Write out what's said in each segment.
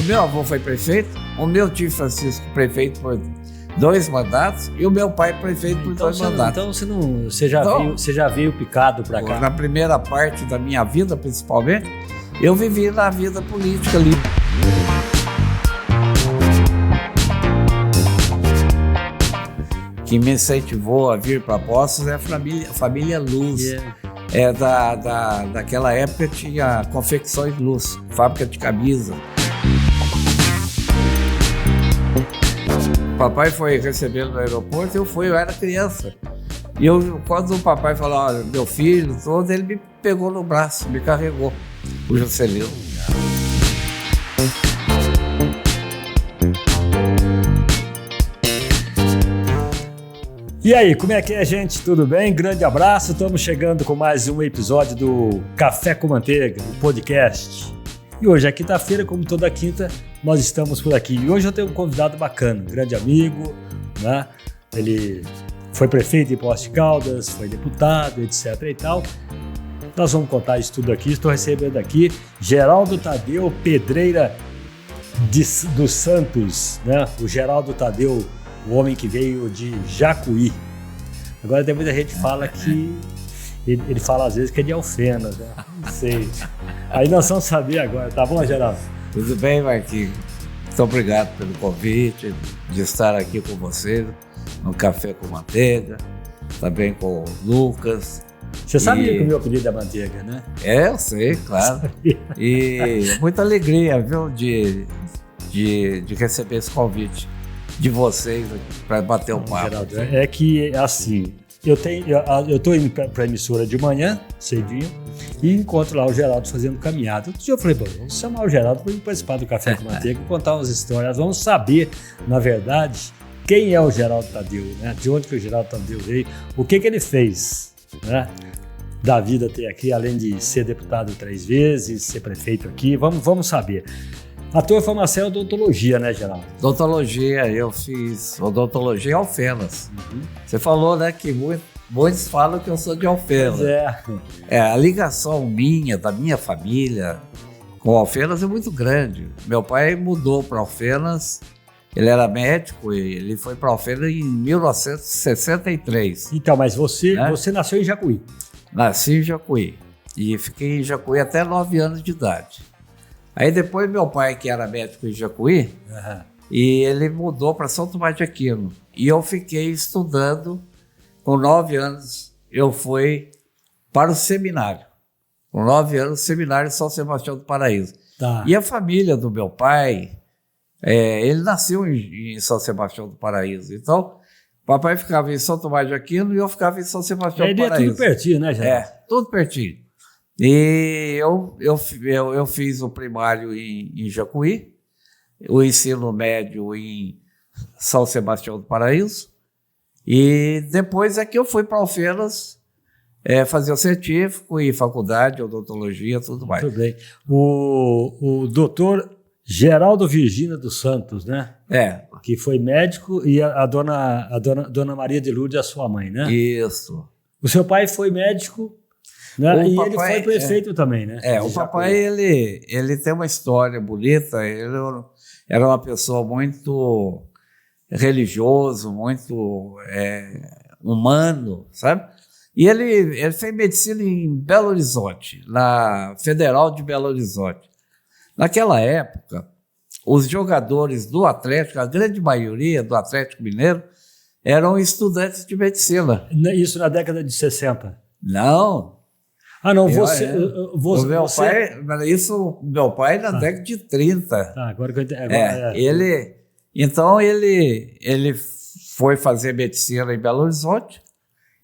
meu avô foi prefeito, o meu tio Francisco prefeito por 2 mandatos e o meu pai prefeito por 2 mandatos. Então você já veio picado para cá? Na primeira parte da minha vida, principalmente, eu vivi na vida política ali. Que me incentivou a vir para Poços é a família Luz. Yeah. Daquela época tinha Confecções Luz, fábrica de camisa. O papai foi recebendo no aeroporto, eu era criança. E quando o papai falou, olha, meu filho, todo, ele me pegou no braço, me carregou, o Juscelino. E aí, como é que é, gente? Tudo bem? Grande abraço, estamos chegando com mais um episódio do Café com Manteiga, o podcast. E hoje é quinta-feira, como toda quinta, nós estamos por aqui. E hoje eu tenho um convidado bacana, um grande amigo, né? Ele foi prefeito em Poços de Caldas, foi deputado, etc. e tal. Nós vamos contar isso tudo aqui. Estou recebendo aqui Geraldo Tadeu Pedreira dos Santos, né? O Geraldo Tadeu, o homem que veio de Jacuí. Agora tem muita gente que fala que ele fala às vezes que é de Alfenas, né? Não sei. Aí nós vamos saber agora, tá bom, Geraldo? Tudo bem, Marquinhos. Muito obrigado pelo convite de estar aqui com você no Café com Manteiga, também com o Lucas. Você sabia que o meu apelido é Manteiga, né? É, eu sei, claro. E muita alegria, viu, de receber esse convite de vocês para bater um papo. Geraldo, é que assim, eu tô indo para a emissora de manhã, cedinho, e encontro lá o Geraldo fazendo caminhada. Outro dia eu falei, vamos chamar o Geraldo para ele participar do Café com Manteiga e contar umas histórias. Vamos saber, na verdade, quem é o Geraldo Tadeu, né? De onde que o Geraldo Tadeu veio, o que ele fez, né? Da vida até aqui, além de ser deputado 3 vezes, ser prefeito aqui, vamos saber. A tua formação é odontologia, né, Geraldo? Odontologia, eu fiz odontologia em Alfenas. Uhum. Você falou, né, que muitos falam que eu sou de Alfenas. A ligação da minha família com Alfenas é muito grande. Meu pai mudou para Alfenas, ele era médico e ele foi para Alfenas em 1963. Então, mas você nasceu em Jacuí? Nasci em Jacuí e fiquei em Jacuí até 9 anos de idade. Aí depois meu pai, que era médico em Jacuí, e ele mudou para São Tomás de Aquino. E eu fiquei estudando, com 9 anos, eu fui para o seminário. Com 9 anos, seminário São Sebastião do Paraíso. Tá. E a família do meu pai, ele nasceu em São Sebastião do Paraíso. Então, o papai ficava em São Tomás de Aquino e eu ficava em São Sebastião do Paraíso. É tudo pertinho, né, Geraldo? Tudo pertinho. E eu fiz o primário em Jacuí, o ensino médio em São Sebastião do Paraíso, e depois é que eu fui para Alfenas fazer o científico e faculdade, odontologia, tudo mais. Muito bem. O doutor Geraldo Virgínia dos Santos, né? Que foi médico, e a dona Maria de Lourdes, a sua mãe, né? Isso. O seu pai foi médico, né? E ele foi prefeito também, né? O papai, ele tem uma história bonita. Ele era uma pessoa muito religioso, muito humano, sabe? E ele fez medicina em Belo Horizonte, na Federal de Belo Horizonte. Naquela época, os jogadores do Atlético, a grande maioria do Atlético Mineiro, eram estudantes de medicina. Isso na década de 60? Não. Meu pai na década de 30. Agora Então ele foi fazer medicina em Belo Horizonte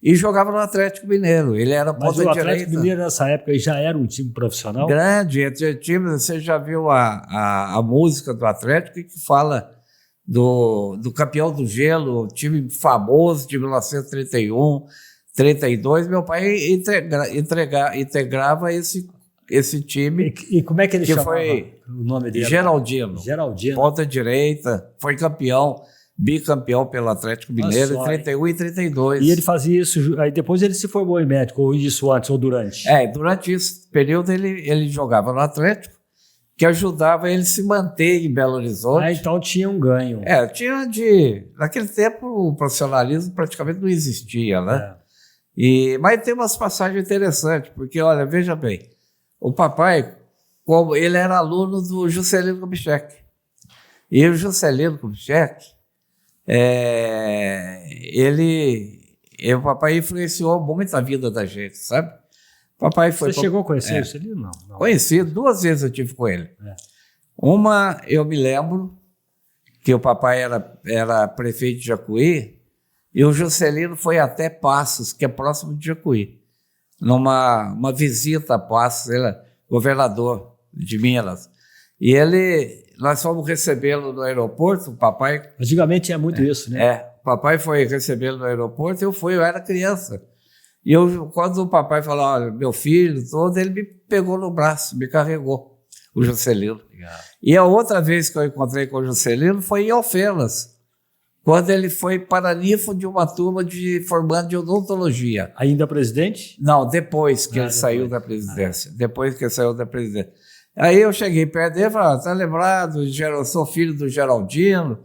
e jogava no Atlético Mineiro. Ele era ponta direita. Mas o Atlético Mineiro nessa época já era um time profissional? Grande. Você já viu a música do Atlético que fala do campeão do gelo, time famoso de 1931, 32, meu pai integrava esse time. E como é que ele chamava? Foi o nome dele? Geraldino. Ponta direita, foi bicampeão pelo Atlético Mineiro em 31 e 32. E ele fazia isso, aí depois ele se formou em médico, ou isso antes ou durante? Durante esse período ele jogava no Atlético, que ajudava ele a se manter em Belo Horizonte. Então tinha um ganho. Tinha naquele tempo o profissionalismo praticamente não existia, né? Mas tem umas passagens interessantes, porque, olha, veja bem, o papai, como ele era aluno do Juscelino Kubitschek, e o Juscelino Kubitschek, o papai influenciou muito a vida da gente, sabe? Papai foi. Você chegou a conhecer o Juscelino? Não. Conheci, 2 vezes eu tive com ele. Uma, eu me lembro que o papai era prefeito de Jacuí e o Juscelino foi até Passos, que é próximo de Jacuí, numa visita a Passos, ele é governador de Minas. E nós fomos recebê-lo no aeroporto, o papai... Antigamente tinha muito isso, né? O papai foi recebê-lo no aeroporto, eu era criança. E quando o papai falou, olha, meu filho, todo, ele me pegou no braço, me carregou, o Juscelino. Legal. E a outra vez que eu encontrei com o Juscelino foi em Alfenas, quando ele foi paraninfo de uma turma formando de odontologia. Ainda presidente? Não, depois que ele saiu da presidência. Depois que ele saiu da presidência. Aí eu cheguei perto dele e falei, tá lembrado, eu sou filho do Geraldino.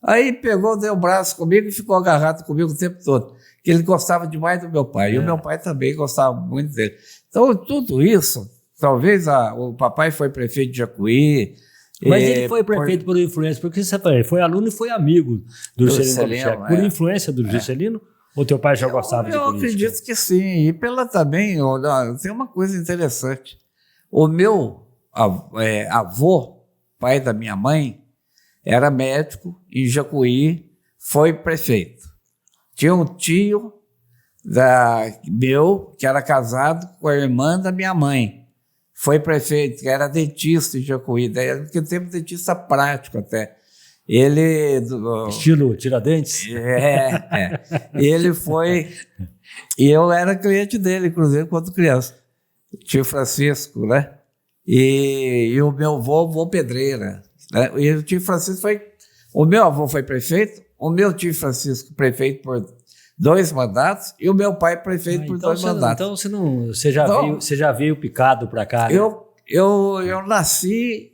Aí pegou, deu o braço comigo e ficou agarrado comigo o tempo todo. Que ele gostava demais do meu pai. E o meu pai também gostava muito dele. Então, tudo isso, talvez o papai foi prefeito de Jacuí. Mas ele foi prefeito por influência, porque você falou, ele foi aluno e foi amigo do Juscelino. Por influência do Juscelino? Ou teu pai já gostava de política? Eu acredito que sim. E também, tem uma coisa interessante. O meu avô, pai da minha mãe, era médico em Jacuí, foi prefeito. Tinha um tio meu que era casado com a irmã da minha mãe. Foi prefeito, que era dentista em Jacuí, naquele tempo dentista prático até. Ele... Estilo Tiradentes? Ele foi... E eu era cliente dele, inclusive, quando criança. Tio Francisco, né? E o meu avô Pedreira. Né? E o tio Francisco foi... O meu avô foi prefeito, o meu tio Francisco prefeito por 2 mandatos e o meu pai prefeito por 2 mandatos. Então você já veio picado para cá, né? Eu nasci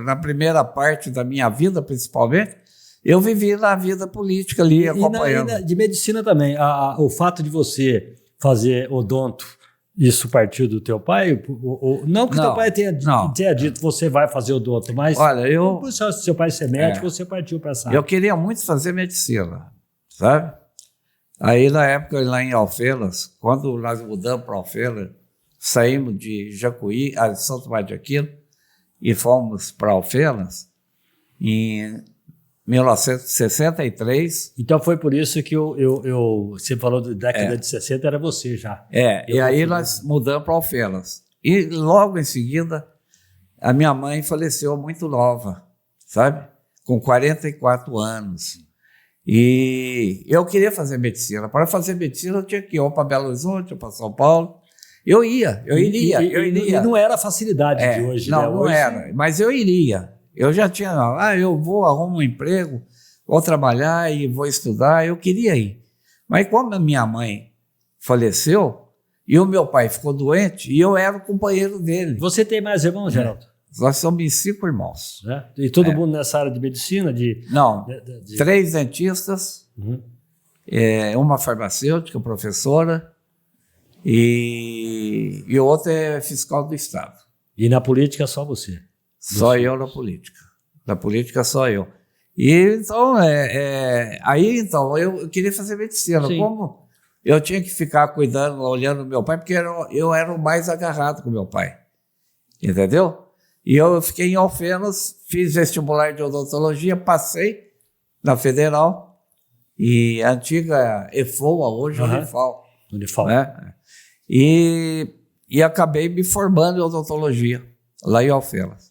na primeira parte da minha vida, principalmente, eu vivi na vida política ali, acompanhando. E de medicina também. O fato de você fazer odonto, isso partiu do teu pai? Não que teu pai tenha dito você vai fazer odonto, mas por seu pai ser médico, você partiu para essa área. Eu queria muito fazer medicina, sabe? Aí, na época, lá em Alfenas, quando nós mudamos para Alfenas, saímos de Jacuí, de São Tomás de Aquino, e fomos para Alfenas em 1963. Então foi por isso que você falou da década de 60, era você já. E aí nós mudamos para Alfenas. E logo em seguida, a minha mãe faleceu muito nova, sabe? Com 44 anos. E eu queria fazer medicina. Para fazer medicina, eu tinha que ir ou para Belo Horizonte, ou para São Paulo. Eu iria. E não era a facilidade de hoje, não, né? Não era, mas eu iria. Eu já tinha, eu vou, arrumo um emprego, vou trabalhar e vou estudar, eu queria ir. Mas como a minha mãe faleceu e o meu pai ficou doente, e eu era o companheiro dele. Você tem mais irmãos, Geraldo? Nós somos 5 irmãos. E todo mundo nessa área de medicina? Não, 3 dentistas, uma farmacêutica, professora, e o outro é fiscal do Estado. E na política só você? Só eu na política. Na política, só eu. E então, aí então, eu queria fazer medicina. Sim. Como eu tinha que ficar cuidando, olhando meu pai, porque eu era o mais agarrado com meu pai. Entendeu? E eu fiquei em Alfenas, fiz vestibular de odontologia, passei na Federal, e a antiga EFOA, hoje Unifal. Né? E acabei me formando em odontologia, lá em Alfenas.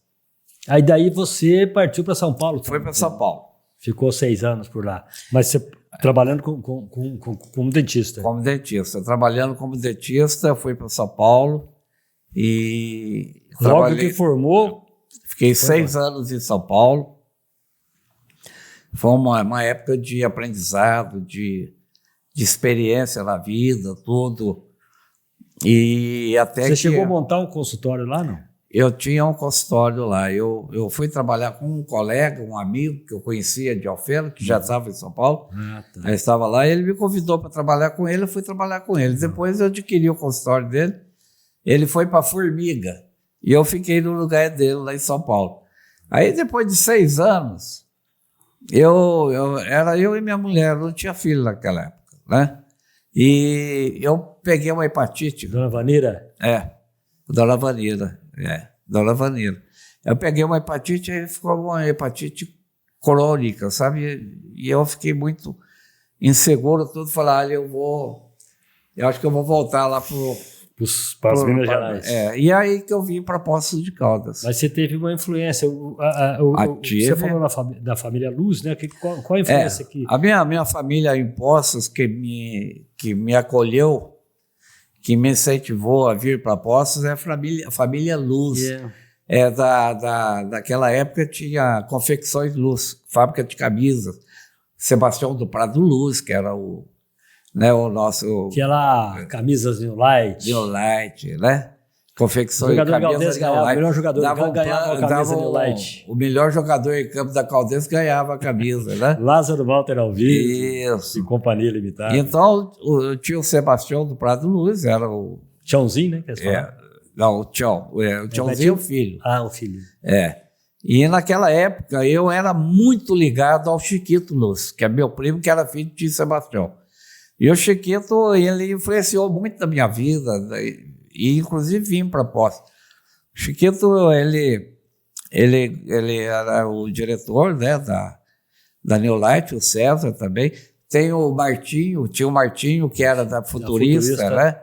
Aí daí você partiu para São Paulo? Foi para São Paulo. Ficou 6 anos por lá. Mas você trabalhando como dentista? Como dentista. Trabalhando como dentista, fui para São Paulo e... Logo que formou? Fiquei 6 anos em São Paulo. Foi uma época de aprendizado, de experiência na vida, tudo. E até Você chegou a montar um consultório lá, não? eu tinha um consultório lá. Eu fui trabalhar com um colega, um amigo que eu conhecia de Alfenas, que já estava em São Paulo. Tá. Aí estava lá e ele me convidou para trabalhar com ele, eu fui trabalhar com ele. Depois eu adquiri o consultório dele, ele foi para Formiga e eu fiquei no lugar dele lá em São Paulo. Aí depois de 6 anos, era eu e minha mulher, eu não tinha filho naquela época, né? E eu peguei uma hepatite. Dona Vanira? Dona Vanira. Dona Vanira. Eu peguei uma hepatite e ficou uma hepatite crônica, sabe? E eu fiquei muito inseguro, tudo. Falei, eu acho que eu vou voltar lá para as Minas Gerais. E aí que eu vim para Poços de Caldas. Mas você teve uma influência. Você falou da família Luz, né? Qual a influência aqui? A minha família em Poços, que me acolheu, que me incentivou a vir para Poços, é a família Luz. Daquela época tinha Confecções Luz, fábrica de camisas. Sebastião do Prado Luz, que era o nosso... Que era camisas New Light. New Light, né? Confecções de camisas New Light. O melhor jogador ganhava a camisa New Light. O melhor jogador em campo da Caldense ganhava a camisa, né? Lázaro Walter Alvim. Isso. E Companhia Limitada. Então, o tio Sebastião do Prado Luz era o... Tchãozinho, né? Não, o Tchão. O Tchãozinho é o filho. O filho. E naquela época eu era muito ligado ao Chiquito Luz, que é meu primo, que era filho de Sebastião. E o Chiquito, ele influenciou muito na minha vida, e inclusive vim para Poços. O Chiquito, ele era o diretor, né, da New Light, o César também. Tem o Martinho, tinha o Martinho, que era da Futurista, né?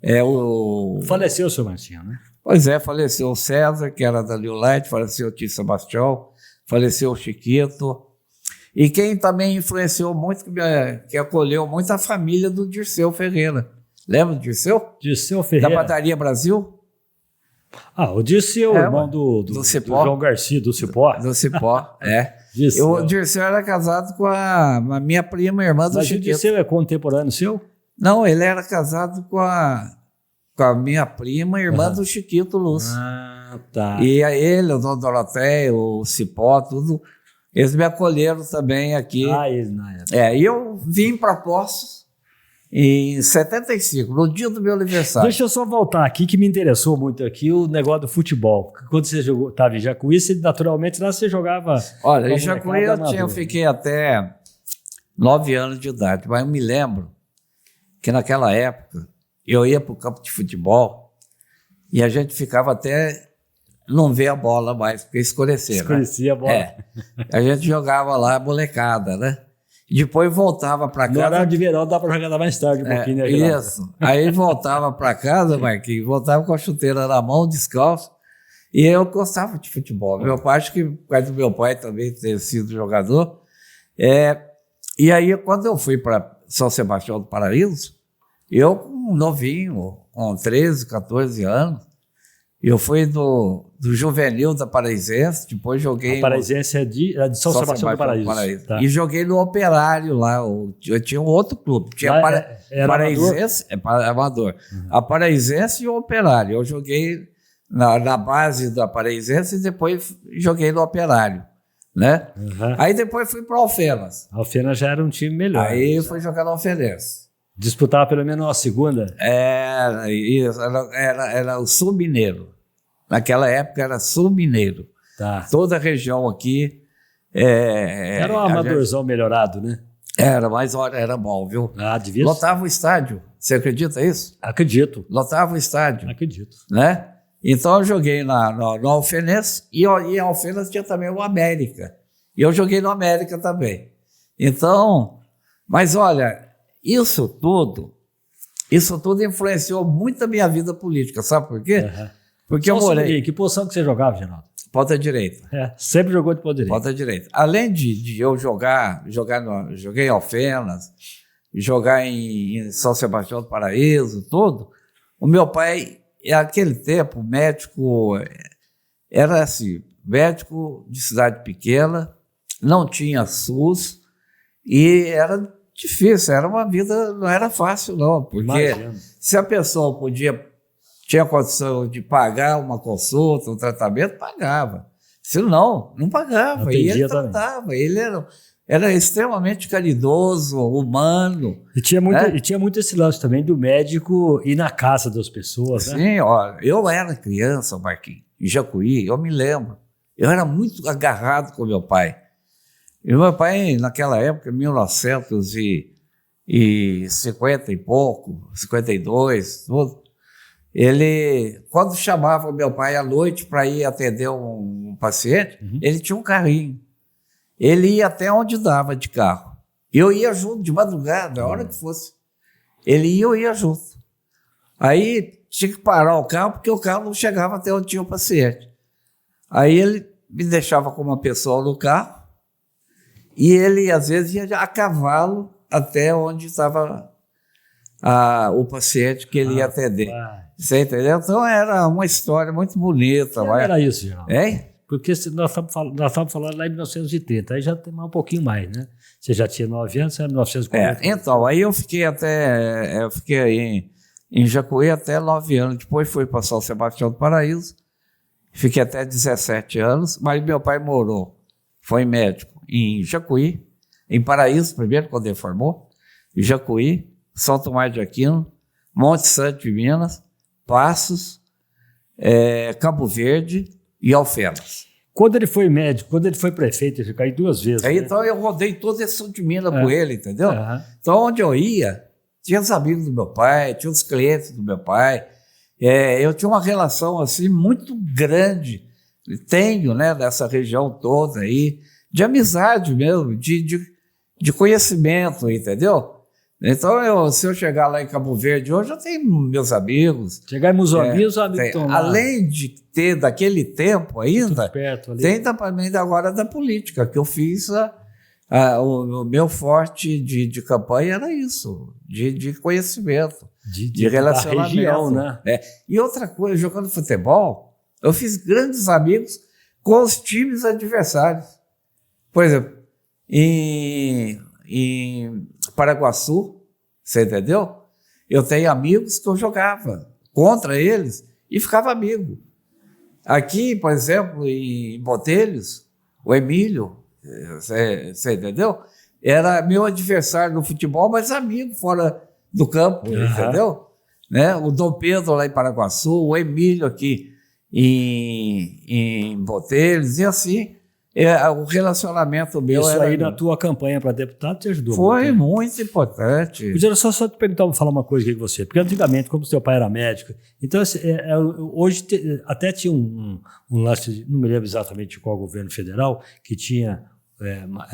Uhum. Faleceu o seu Martinho, né? Pois é, faleceu o César, que era da New Light, faleceu o tio Sebastião, faleceu o Chiquito. E quem também influenciou muito, que acolheu muito, a família do Dirceu Ferreira. Lembra do Dirceu? Dirceu Ferreira. Da Padaria Brasil? O Dirceu, irmão do João Garcia, do Cipó. Do Cipó, O Dirceu era casado com a minha prima, irmã do Chiquito. Mas o Dirceu é contemporâneo seu? Não, ele era casado com a minha prima, irmã do Chiquito Luz. Tá. E ele, o Dom Doroteia, o Cipó, tudo... Eles me acolheram também aqui. Eles na época. E eu vim para Poços em 75, no dia do meu aniversário. Deixa eu só voltar aqui, que me interessou muito aqui, o negócio do futebol. Quando você estava em Jacuí, naturalmente lá você jogava... Olha, em Jacuí eu fiquei até 9 anos de idade, mas eu me lembro que naquela época eu ia para o campo de futebol e a gente ficava até... não ver a bola mais, porque escurecia. Escurecia a bola. A gente jogava lá, molecada, né? E depois voltava para casa. No horário de verão dá para jogar mais tarde um pouquinho, né? Isso. Aí voltava para casa, Marquinhos, voltava com a chuteira na mão, descalço. E eu gostava de futebol. Meu pai, acho que por causa do meu pai também ter sido jogador. E aí, quando eu fui para São Sebastião do Paraíso, eu, novinho, com 13, 14 anos, eu fui do juvenil da Paraizense, depois joguei... A Paraizense é de São Sebastião do Paraíso. Tá. E joguei no Operário lá, eu tinha um outro clube. Tinha Paraizense, amador. Uhum. A Paraizense e o Operário. Eu joguei na base da Paraizense e depois joguei no Operário, né? Uhum. Aí depois fui para Alfenas. Alfenas já era um time melhor. Aí fui jogar no Alfenense. Disputava pelo menos a segunda? Era o Sul Mineiro. Naquela época era Sul Mineiro. Tá. Toda a região aqui... era um amadorzão melhorado, né? Mas olha, era bom, viu? Devia ser. Lotava o estádio. Você acredita nisso? Acredito. Lotava o estádio. Acredito. Né? Então eu joguei no Alfenense e em Alfenas tinha também o América. E eu joguei no América também. Então, mas olha... Isso tudo influenciou muito a minha vida política, sabe por quê? Uhum. Porque eu morei... Que posição que você jogava, Geraldo? Ponta direita. Sempre jogou de ponta direita. Ponta direita. Além de eu joguei em Alfenas, jogar em São Sebastião do Paraíso, tudo, o meu pai, naquele tempo, médico, era assim, médico de cidade pequena, não tinha SUS e era difícil, era uma vida, não era fácil não, porque se a pessoa podia tinha condição de pagar uma consulta, um tratamento, pagava. Se não pagava. E ele tratava. Ele era extremamente caridoso, humano. E tinha muito esse lance também do médico ir na casa das pessoas, né? Sim, ó, eu era criança, Marquinhos, em Jacuí, eu me lembro. Eu era muito agarrado com meu pai. E meu pai, naquela época, 1950 e pouco, 52, tudo, ele, quando chamava meu pai à noite para ir atender um paciente, ele tinha um carrinho. Ele ia até onde dava de carro. Eu ia junto, de madrugada, a hora que fosse. Ele ia, eu ia junto. Aí tinha que parar o carro, porque o carro não chegava até onde tinha o paciente. Aí ele me deixava com uma pessoa no carro, e ele, às vezes, ia a cavalo até onde estava o paciente que ele ia atender. Você entendeu? Então era uma história muito bonita. Não era isso, Geraldo. Hein? Porque nós estamos falando lá em 1930, aí já tem mais um pouquinho mais, né? Você já tinha 9 anos, era 1940. Então, aí eu fiquei em Jacuí até 9 anos, depois fui para São Sebastião do Paraíso, fiquei até 17 anos, mas meu pai foi médico em Jacuí, em Paraíso primeiro, quando ele formou, em Jacuí, São Tomás de Aquino, Monte Santo de Minas, Passos, Cabo Verde e Alfenas. Quando ele foi médico, quando ele foi prefeito, ele caiu 2 vezes. Aí, né? então eu rodei todo esse sul de Minas com ele, entendeu? Então onde eu ia, tinha os amigos do meu pai, tinha os clientes do meu pai. Eu tinha uma relação assim muito grande, tenho, né, nessa região toda aí, de amizade mesmo, de conhecimento, entendeu? Então, se eu chegar lá em Cabo Verde hoje, eu tenho meus amigos. Chegar em Muzambique, os amigos estão lá. Além de ter daquele tempo ainda, perto ali. tem também agora da política, que eu fiz o meu forte de campanha era isso, de conhecimento, de relacionamento. Da região, né? E outra coisa, jogando futebol, eu fiz grandes amigos com os times adversários. Por exemplo, em Paraguaçu, você entendeu? Eu tenho amigos que eu jogava contra eles e ficava amigo. Aqui, por exemplo, em Botelhos, o Emílio, você entendeu? Era meu adversário no futebol, mas amigo fora do campo, entendeu? Né? O Dom Pedro lá em Paraguaçu, o Emílio aqui em Botelhos, e assim... o relacionamento meu Isso aí na tua campanha para deputado te ajudou. Foi muito importante. Eu queria só te perguntar, falar uma coisa aqui com você. Porque antigamente, como seu pai era médico, então hoje até tinha um lance, não me lembro exatamente de qual governo federal, que tinha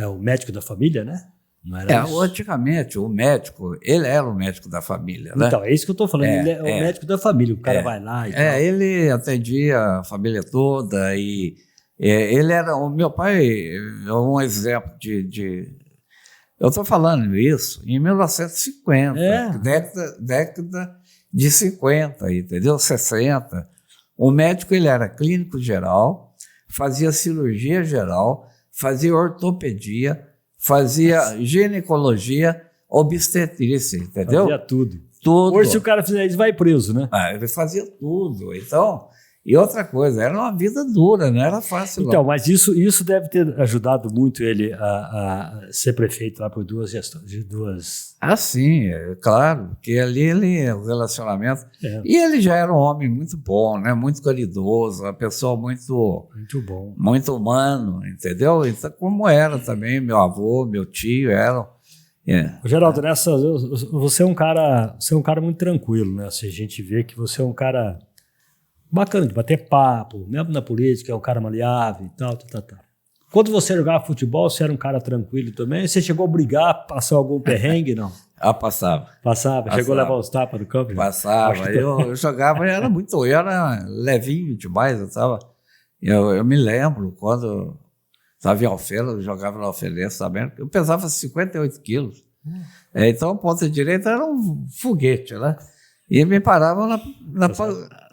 o médico da família, né? Não era isso? Antigamente, o médico, ele era o médico da família, né? Então, é isso que eu estou falando, ele é o médico da família, o cara vai lá e tal. Ele atendia a família toda e... ele era, o meu pai é um exemplo eu estou falando isso em 1950, década de 50, entendeu? 60. O médico, ele era clínico geral, fazia cirurgia geral, fazia ortopedia, fazia ginecologia, obstetrícia, entendeu? Fazia tudo. Tudo. Hoje, se o cara fizer isso, vai preso, né? Ele fazia tudo, então... E outra coisa, era uma vida dura, não era fácil. Então, mas isso deve ter ajudado muito ele a ser prefeito lá por 2 gestões. Sim, claro, porque ali o relacionamento... E ele já era um homem muito bom, né? Muito caridoso, uma pessoa muito bom, muito humano, entendeu? Então, como era também meu avô, meu tio, eram... Geraldo, você é um cara muito tranquilo, né? Assim, a gente vê que você é um cara... bacana de bater papo, mesmo na política, é um cara maleável e tal. Quando você jogava futebol, você era um cara tranquilo também? Você chegou a brigar, passou algum perrengue, não? Passava. Chegou a levar os tapas no campo? Passava. Eu jogava, eu era levinho demais, eu me lembro quando estava em Alfenas, eu jogava na Alfenense também, eu pesava 58 quilos. Então a ponta direita era um foguete, né? E me paravam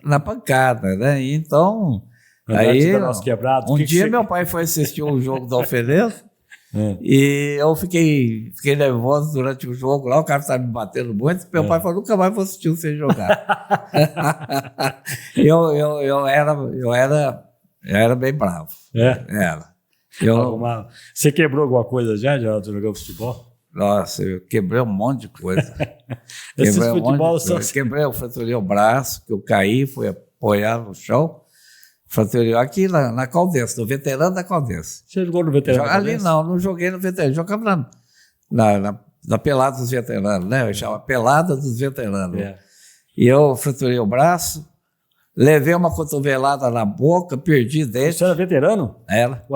na pancada, né? Então, aí, meu pai foi assistir um jogo da Alfenense, E eu fiquei nervoso durante o jogo lá, o cara estava me batendo muito, meu pai falou, nunca mais vou assistir você jogar. eu era bem bravo. Era. Você quebrou alguma coisa já jogando futebol? Nossa, eu quebrei um monte de coisa. Quebrei, eu fraturei o braço, que eu caí, fui apoiar no chão. Fraturei aqui na Caldense, no veterano da Caldense. Você jogou no veterano da Caldense? Ali não joguei no veterano. Jogava na Pelada dos Veteranos, né? Eu chamava Pelada dos Veteranos. E eu fraturei o braço, levei uma cotovelada na boca, perdi dente. Você era veterano? Era.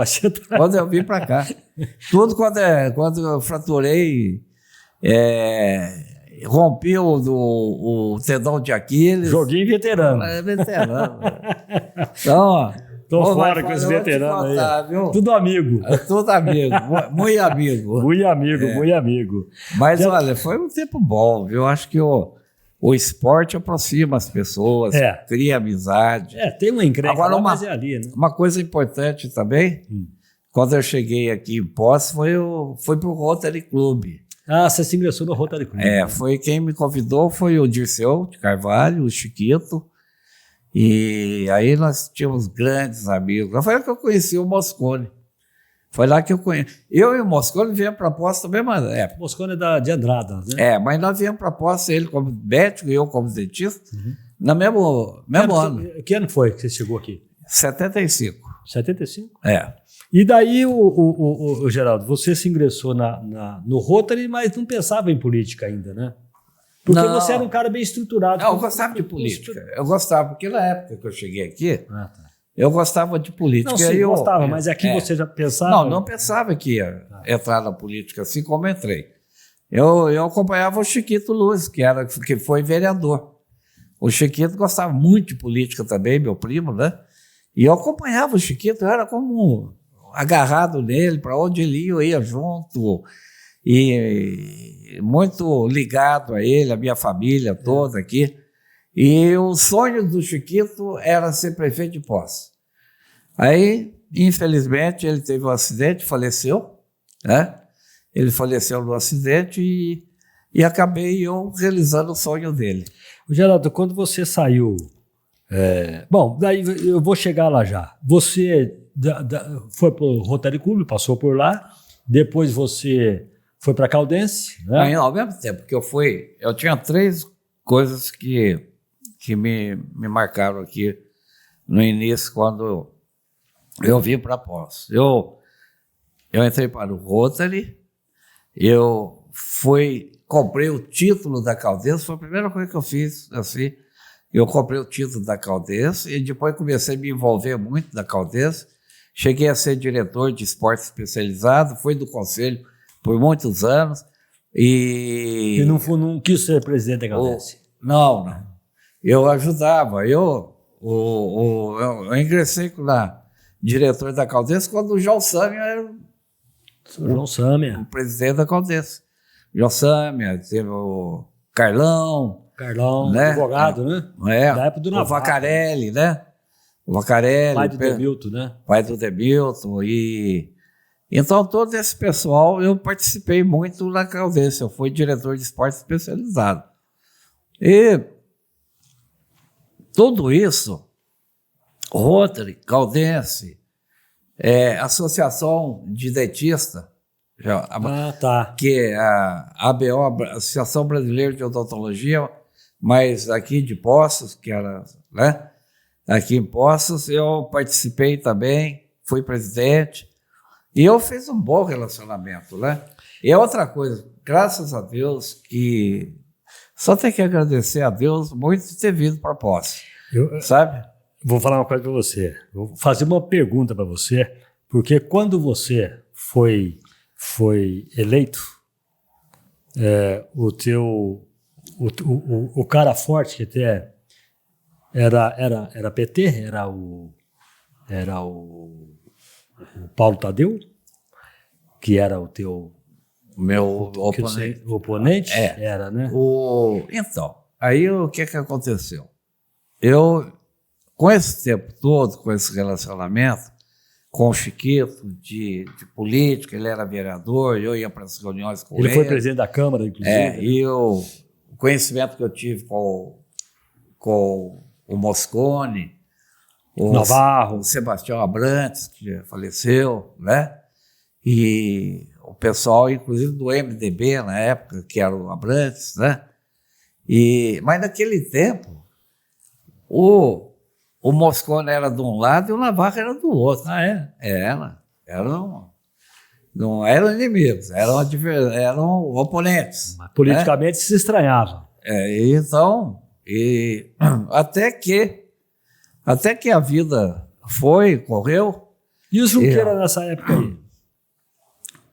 Quando eu vim para cá. Tudo quando eu fraturei, rompi o tendão de Aquiles. Joguinho veterano. Veterano. Então, tô fora com esse veterano aí. Viu? Tudo amigo. Tudo amigo. Muito amigo. Muito amigo. Mas, olha, foi um tempo bom, viu? Eu acho que o esporte aproxima as pessoas, cria amizade. Tem uma encrenca. Agora, mas é ali, né? Uma coisa importante também, quando eu cheguei aqui em Poços, foi para o Rotary Club. Ah, você se ingressou no Rotary Club. Foi quem me convidou, foi o Dirceu de Carvalho, o Chiquito. E aí nós tínhamos grandes amigos. Foi lá que eu conheci o Moscone. Foi lá que eu conheci. Eu e o Moscone viemos para Poços também, mas O Moscone é de Andrada, né? Mas nós viemos para Poços, ele como médico e eu como dentista, no mesmo ano. Que ano foi que você chegou aqui? 75. 75? E daí, o Geraldo, você se ingressou no Rotary, mas não pensava em política ainda, né? Porque você era um cara bem estruturado. Não, eu gostava de política. Eu gostava, porque na época que eu cheguei aqui, eu gostava de política. Não, sim, gostava, mas aqui você já pensava? Não pensava que ia entrar na política assim como entrei. Eu acompanhava o Chiquito Luz, que foi vereador. O Chiquito gostava muito de política também, meu primo, né? E eu acompanhava o Chiquito, eu era como agarrado nele, para onde ele ia, eu ia junto. E muito ligado a ele, a minha família toda aqui. E o sonho do Chiquito era ser prefeito de Poços. Aí, infelizmente, ele teve um acidente, faleceu, né? Ele faleceu no acidente e acabei eu realizando o sonho dele. Geraldo, quando você saiu... bom, daí eu vou chegar lá já. Você foi para o Rotary Club, passou por lá, depois você foi para Caldense, né? Aí, ao mesmo tempo que eu tinha 3 coisas que me marcaram aqui no início, quando eu vim para Poços. Eu entrei para o Rotary, eu comprei o título da Caldense, foi a primeira coisa que eu fiz, assim, eu comprei o título da Caldense e depois comecei a me envolver muito da Caldense, cheguei a ser diretor de esporte especializado, fui do conselho por muitos anos e não quis ser presidente da Caldense? Não. Eu ajudava, eu ingressei na diretor da Caldense quando o João Sâmia era o presidente da Caldense. João Sâmia, teve o Carlão, né? Advogado, né? Da época do Navarro. O Vacarelli, né? O Vacarelli. Pai do Demilton, né? Pai do Demilton. Então, todo esse pessoal, eu participei muito na Caldense. Eu fui diretor de esporte especializado. E tudo isso, Rotary, Caldense, Associação de Dentista, que é a ABO, Associação Brasileira de Odontologia, mas aqui de Poços, que era, né? Aqui em Poços, eu participei também, fui presidente, e eu fiz um bom relacionamento, né? E outra coisa, graças a Deus, que só tem que agradecer a Deus muito de ter vindo para Poços, sabe? Vou falar uma coisa para você, vou fazer uma pergunta para você, porque quando você foi eleito, o cara forte que até era PT, era o Paulo Tadeu, que era o meu oponente. Era, né? Então, aí o que aconteceu? Eu, com esse tempo todo, com esse relacionamento, com o Chiquito de política, ele era vereador, eu ia para as reuniões com ele. Ele foi presidente da Câmara, inclusive. E o conhecimento que eu tive com o Moscone, Navarro, o Sebastião Abrantes, que já faleceu, né? E o pessoal, inclusive, do MDB, na época, que era o Abrantes, né? Mas naquele tempo, o Moscone era de um lado e o Navarro era do outro. Ah, é? Não eram inimigos, eram oponentes. Mas politicamente se estranhavam. Então, até que a vida correu. E o Junqueira nessa época aí?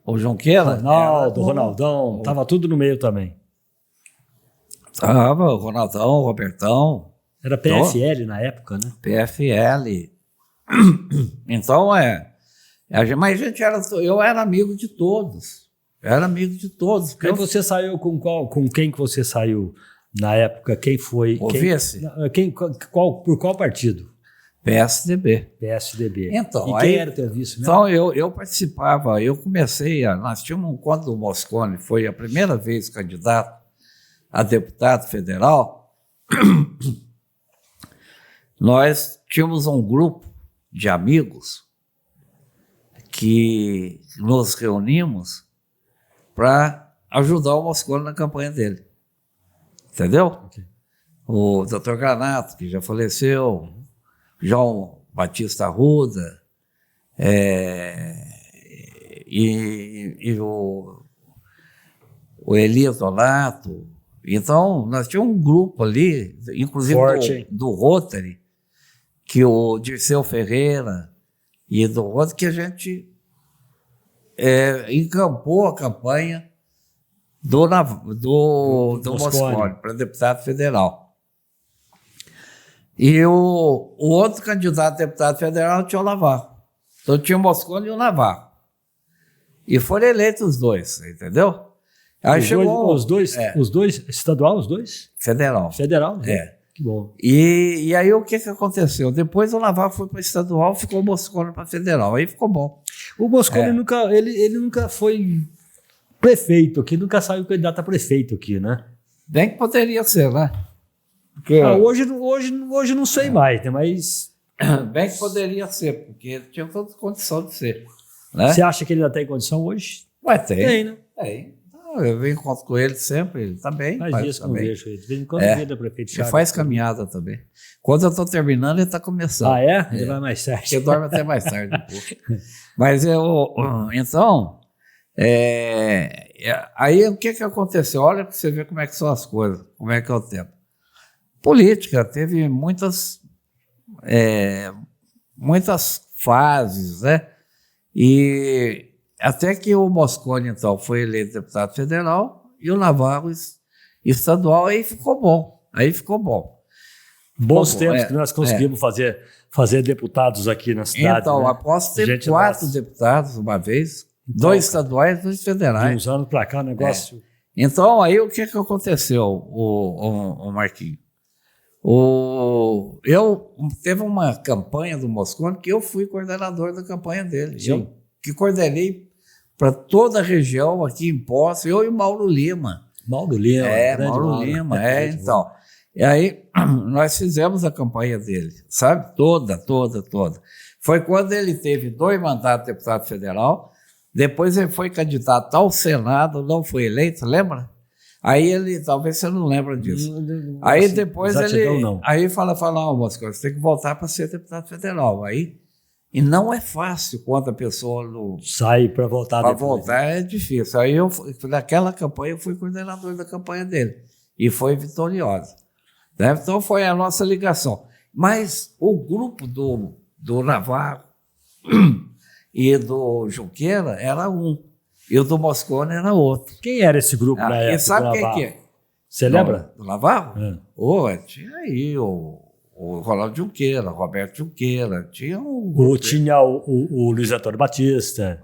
O Junqueira? Ronaldão, estava tudo no meio também. Estava o Ronaldão, o Robertão. Era PFL na época, né? PFL. Então, mas eu era amigo de todos. Aí você saiu com quem que você saiu na época? Quem foi? O vice? Por qual partido? PSDB. Então, e quem era o teu vice? Então, eu participava, nós tínhamos, quando o Moscone foi a primeira vez candidato a deputado federal, nós tínhamos um grupo de amigos que nos reunimos para ajudar o Moscone na campanha dele. Entendeu? Okay. O Dr. Granato, que já faleceu, João Batista Arruda, e o Elias Donato. Então, nós tínhamos um grupo ali, inclusive do Rotary, que o Dirceu Ferreira e do Rotary, que a gente encampou a campanha do Moscone para deputado federal. E o outro candidato a deputado federal tinha o Navarro. Então tinha o Moscone e o Navarro. E foram eleitos os dois, entendeu? Aí os dois estadual, os dois? Federal. Federal, né? Que bom. E aí o que aconteceu? Depois o Navarro foi para estadual, ficou o Moscone para federal. Aí ficou bom. O Moscone nunca foi prefeito aqui, nunca saiu candidato a prefeito aqui, né? Bem que poderia ser, né? Porque... hoje não sei mais, né? Mas... Bem que poderia ser, porque tinha toda condição de ser. Né? Você acha que ele ainda tem condição hoje? Tem, né? Tem. Eu encontro com ele sempre, ele está bem. Faz dias que eu vejo ele. De vez em quando ele é prefeito de Chaves. Ele faz caminhada também. Quando eu estou terminando, ele está começando. Ah, é? Ele vai mais tarde. Ele dorme até mais tarde um pouco. Mas então, aí o que aconteceu? Olha para você ver como é que são as coisas, como é que é o tempo. Política teve muitas fases, né? E até que o Moscone, então, foi eleito deputado federal e o Navarro estadual, aí ficou bom. Bons tempos que nós conseguimos fazer deputados aqui na cidade. Então, após ter 4 deputados uma vez, 2 estaduais e 2 federais. De uns anos para cá, o negócio... Então, aí o que aconteceu, o Marquinhos? Teve uma campanha do Moscone que eu fui coordenador da campanha dele. Sim. Eu que coordenei para toda a região aqui em Poços, eu e o Mauro Lima. Mauro Lima. Então. E aí nós fizemos a campanha dele, sabe? Toda. Foi quando ele teve 2 mandatos de deputado federal, depois ele foi candidato ao Senado, não foi eleito, lembra? Aí talvez você não lembra disso. Aí depois aí fala, Moscone, você tem que voltar para ser deputado federal. E não é fácil quando a pessoa não sai para voltar. Para voltar é difícil. Aí naquela campanha eu fui coordenador da campanha dele e foi vitoriosa. Né? Então foi a nossa ligação. Mas o grupo do Navarro e do Junqueira era um, e o do Moscone era outro. Quem era esse grupo na época? E sabe quem que é? Você lembra? Do Navarro? Tinha aí o Ronaldo Junqueira, Roberto Junqueira, tinha tinha o Luiz Antônio Batista.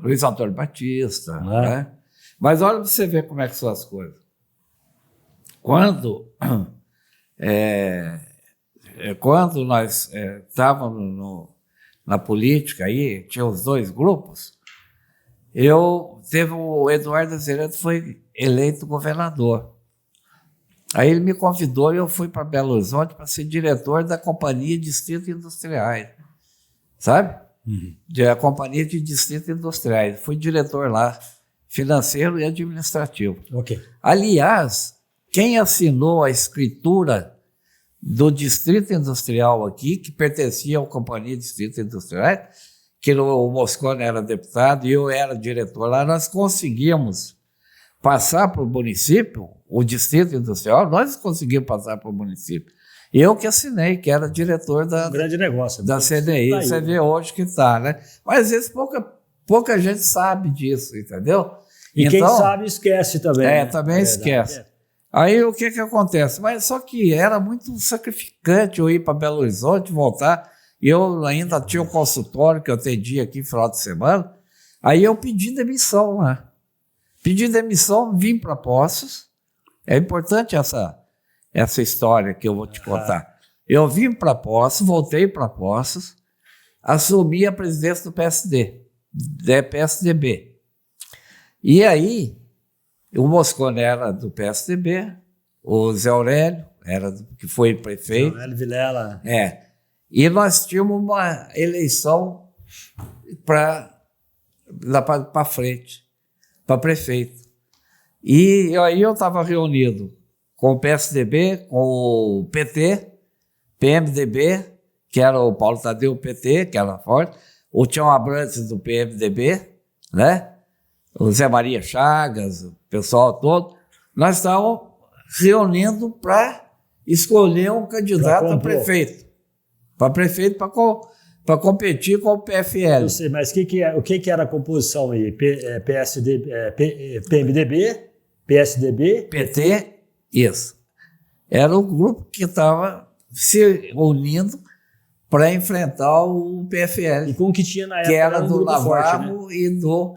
Né? Mas olha para você ver como é que são as coisas. Quando nós estávamos na política, aí tinha os dois grupos, teve o Eduardo Azeredo foi eleito governador. Aí ele me convidou e eu fui para Belo Horizonte para ser diretor da Companhia de Distritos Industriais, sabe? Da Companhia de Distritos Industriais. Fui diretor lá, financeiro e administrativo. Ok. Aliás, quem assinou a escritura do Distrito Industrial aqui, que pertencia à Companhia de Distritos Industriais, que o Moscone era deputado e eu era diretor lá, nós conseguimos passar para o município, o Distrito Industrial, nós conseguimos passar para o município. Eu que assinei, que era diretor da, grande negócio, da CNI, tá, você vê hoje que está, né? Mas às vezes pouca gente sabe disso, entendeu? E então, quem sabe esquece também. É, né? Também esquece. Aí o que acontece? Mas só que era muito sacrificante eu ir para Belo Horizonte, voltar, e eu ainda tinha um consultório que eu atendia aqui no final de semana, aí eu pedi demissão lá. Pedi demissão, vim para Poços. É importante essa história que eu vou te contar. Eu vim para Poços, voltei para Poços, assumi a presidência do PSDB. E aí, o Moscone era do PSDB, o Zé Aurélio, que foi prefeito. Zé Aurélio Vilela. E nós tínhamos uma eleição para frente, para prefeito. E aí eu estava reunido com o PSDB, com o PT, PMDB, que era o Paulo Tadeu, PT, que era forte, o Tião Abrantes do PMDB, né? O Zé Maria Chagas, o pessoal todo. Nós estávamos reunindo para escolher um candidato a prefeito. Para prefeito, para competir com o PFL. Eu sei, mas o que era a composição aí? PMDB, PSDB? PT, isso. Era o grupo que estava se unindo para enfrentar o PFL. E com o que tinha na época? Que era do Navarro, né? E do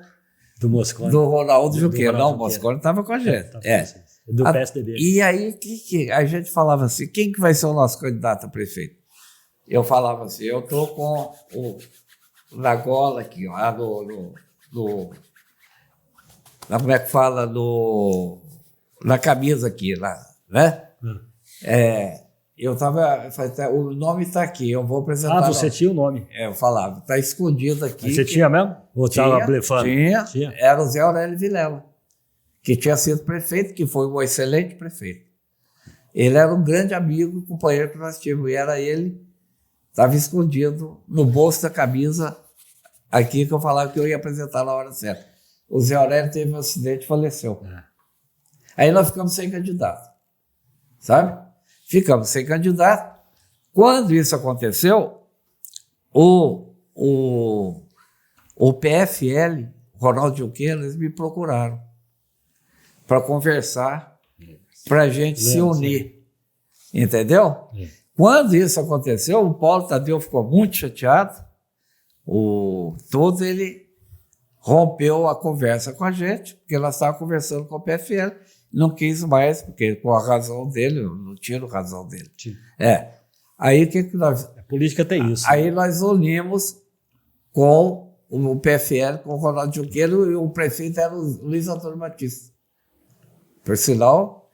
Moscone. Do Ronaldo Junqueira. Não, o Moscone estava com a gente. Do PSDB. E aí a gente falava assim, quem que vai ser o nosso candidato a prefeito? Eu falava assim, eu estou com na gola aqui, ó, como é que fala? Na camisa aqui, lá, né? Eu o nome está aqui, eu vou apresentar. Ah, você tinha o nome. Eu falava, está escondido aqui. Mas você tinha mesmo? Ou estava blefando? Tinha. Era o Zé Aurélio Vilela, que tinha sido prefeito, que foi um excelente prefeito. Ele era um grande amigo e companheiro que nós tínhamos, e era ele, estava escondido no bolso da camisa, aqui que eu falava que eu ia apresentar na hora certa. O Zé Aurélio teve um acidente e faleceu. Aí nós ficamos sem candidato, sabe? Ficamos sem candidato. Quando isso aconteceu, o PFL, Ronaldo Junqueira, eles me procuraram para conversar, para a gente se unir. Entendeu? Quando isso aconteceu, o Paulo Tadeu ficou muito chateado. Ele rompeu a conversa com a gente, porque nós estávamos conversando com o PFL. Não quis mais, porque com a razão dele, eu não tiro a razão dele. Aí o que nós... A política tem isso. Aí nós unimos com o PFL, com o Ronaldo Junqueira, e o prefeito era o Luiz Antônio Batista. Por sinal,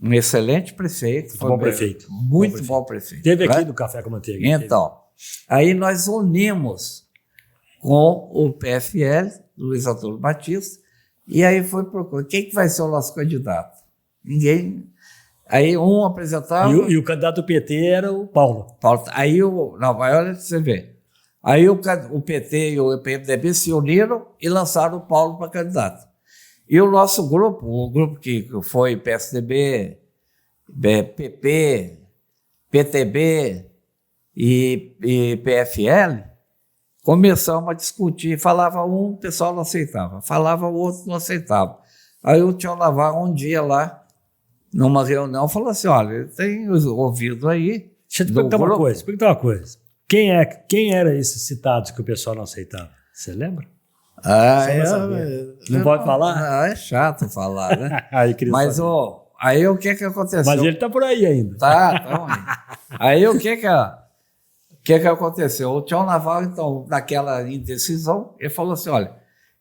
um excelente prefeito. Bom prefeito. Muito bom prefeito. Teve aqui no Café com Manteiga. Então, aí nós unimos com o PFL, Luiz Antônio Batista, e aí foi procurar. Quem que vai ser o nosso candidato? Ninguém. Aí um apresentava... E o candidato do PT era o Paulo. Aí não, vai, olha pra você ver. Aí o PT e o PMDB se uniram e lançaram o Paulo para candidato. E o nosso grupo, o grupo que foi PSDB, PP, PTB e PFL, começamos a discutir. Falava um, o pessoal não aceitava. Falava o outro, não aceitava. Aí o Tião Navarro, um dia lá, numa reunião, falou assim, olha, tem ouvido aí... Deixa eu te perguntar uma coisa. Quem eram esses citados que o pessoal não aceitava? Você lembra? Não pode falar? É chato falar, né? Mas aí o que aconteceu? Mas ele está por aí ainda. Tá aí. Aí o que que aconteceu? O Tião Naval, então, naquela indecisão, ele falou assim, olha,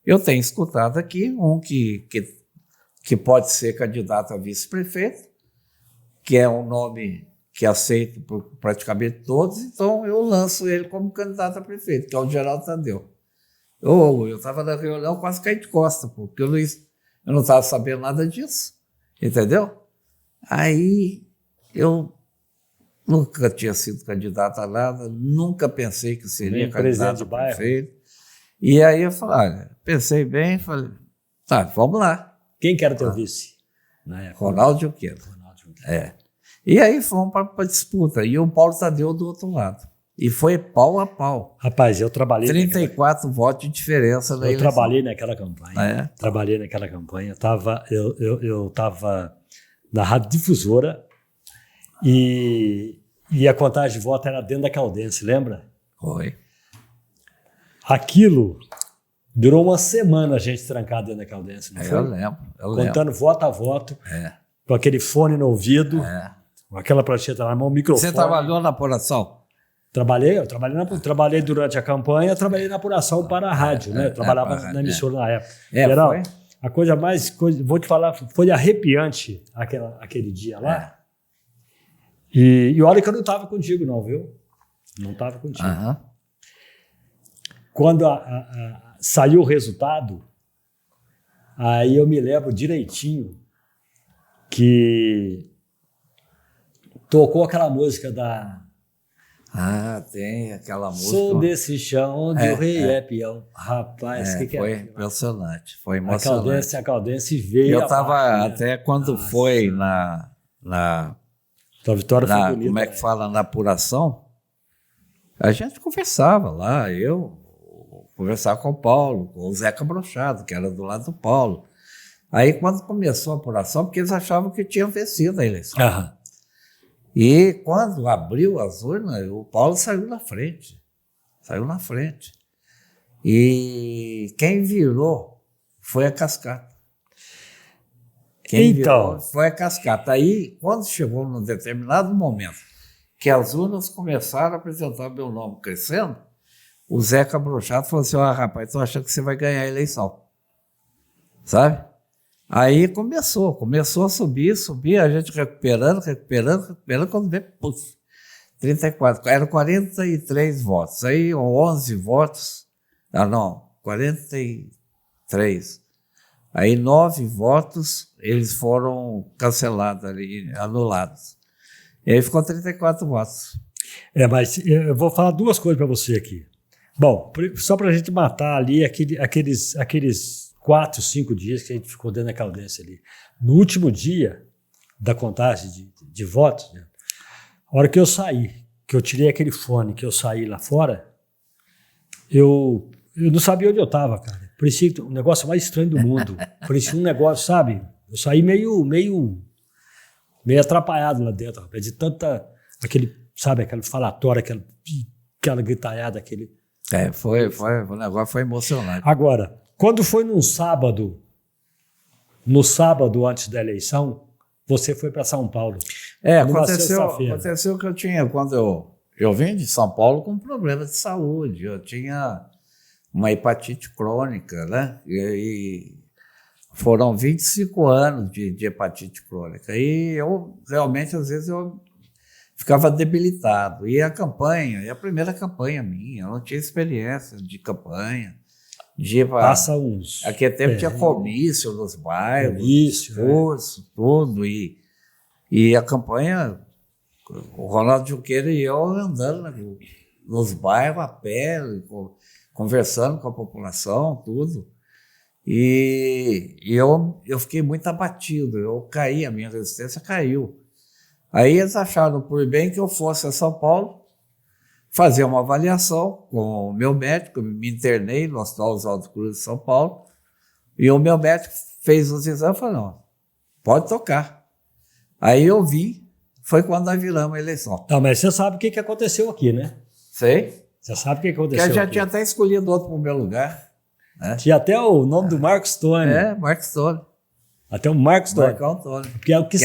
eu tenho escutado aqui um que pode ser candidato a vice-prefeito, que é um nome que aceito por praticamente todos, então eu lanço ele como candidato a prefeito, que é o Geraldo Tadeu. Eu estava na reunião quase caí de costa, porque eu não estava sabendo nada disso, entendeu? Aí eu nunca tinha sido candidato a nada, nunca pensei que seria candidato a prefeito. E aí eu falei, olha, pensei bem, falei, tá, vamos lá. Quem que era teu vice? Na época? Ronaldo Junqueira. É. E aí fomos para a disputa, e o Paulo Tadeu do outro lado. E foi pau a pau. Rapaz, eu trabalhei... 34 votos de diferença na eleição. Trabalhei naquela campanha. Trabalhei naquela campanha. Eu estava na Rádio Difusora e a contagem de voto era dentro da Caldense, lembra? Foi. Aquilo durou uma semana a gente trancado dentro da Caldense, não foi? Eu lembro. Contando voto a voto, com aquele fone no ouvido, com aquela prancheta na mão, microfone. Você trabalhou na apuração? Trabalhei durante a campanha, trabalhei na apuração para a rádio, né? Eu trabalhava na emissora na época. Foi? A coisa mais... vou te falar, foi arrepiante aquele dia lá. E olha que eu não estava contigo, não, viu? Não estava contigo. Quando saiu o resultado, aí eu me lembro direitinho que tocou aquela música da... tem aquela música. Sou desse chão onde o rei é peão. Rapaz, que foi impressionante, foi emocionante. A Caldense veio. Eu estava até quando foi na a vitória foi bonita. Como é que fala? Na apuração, a gente conversava lá, eu conversava com o Paulo, com o Zeca Brochado, que era do lado do Paulo. Aí quando começou a apuração, porque eles achavam que tinham vencido a eleição. E quando abriu as urnas, o Paulo saiu na frente. E quem virou foi a Cascata. Foi a Cascata. Aí, quando chegou num determinado momento que as urnas começaram a apresentar meu nome crescendo, o Zeca Brochado falou assim, rapaz, tô achando que você vai ganhar a eleição. Sabe? Aí começou a subir, a gente recuperando, quando veio, 34, eram 43 votos, aí 11 votos, 43, aí 9 votos, eles foram cancelados ali, anulados, e aí ficou 34 votos. Mas eu vou falar duas coisas para você aqui. Bom, só para a gente matar ali aqueles 4, 5 dias que a gente ficou dentro da Caldense ali. No último dia da contagem de votos, né, a hora que eu saí, que eu tirei aquele fone, que eu saí lá fora, eu não sabia onde eu estava, cara. Parecia um negócio mais estranho do mundo. Parecia um negócio, sabe? Eu saí meio atrapalhado lá dentro, rapaz, de tanta... aquele falatório, aquela gritalhada, aquele... o negócio foi emocionante. Agora, quando foi no sábado antes da eleição, você foi para São Paulo. Aconteceu que eu tinha, quando eu vim de São Paulo com problema de saúde, eu tinha uma hepatite crônica, né? E foram 25 anos de hepatite crônica. E eu realmente, às vezes, eu ficava debilitado. E a primeira campanha minha, eu não tinha experiência de campanha. Passa uns... Aquele tempo tinha comício nos bairros, curso, tudo. E a campanha, o Ronaldo Junqueira e eu andando nos bairros a pé, conversando com a população, tudo. E eu fiquei muito abatido, eu caí, a minha resistência caiu. Aí eles acharam por bem que eu fosse a São Paulo fazer uma avaliação com o meu médico, me internei no Hospital Oswaldo Cruz de São Paulo, e o meu médico fez os exames e falou, não, pode tocar. Aí eu vim, foi quando nós viramos a eleição. Mas você sabe o que aconteceu aqui, né? Sei. Você sabe o que aconteceu Porque eu já aqui. tinha até escolhido outro para o meu lugar. Né? Tinha até o nome do Marcos Tony. Marcos Tony. Até o Marcos Tony. Porque é o que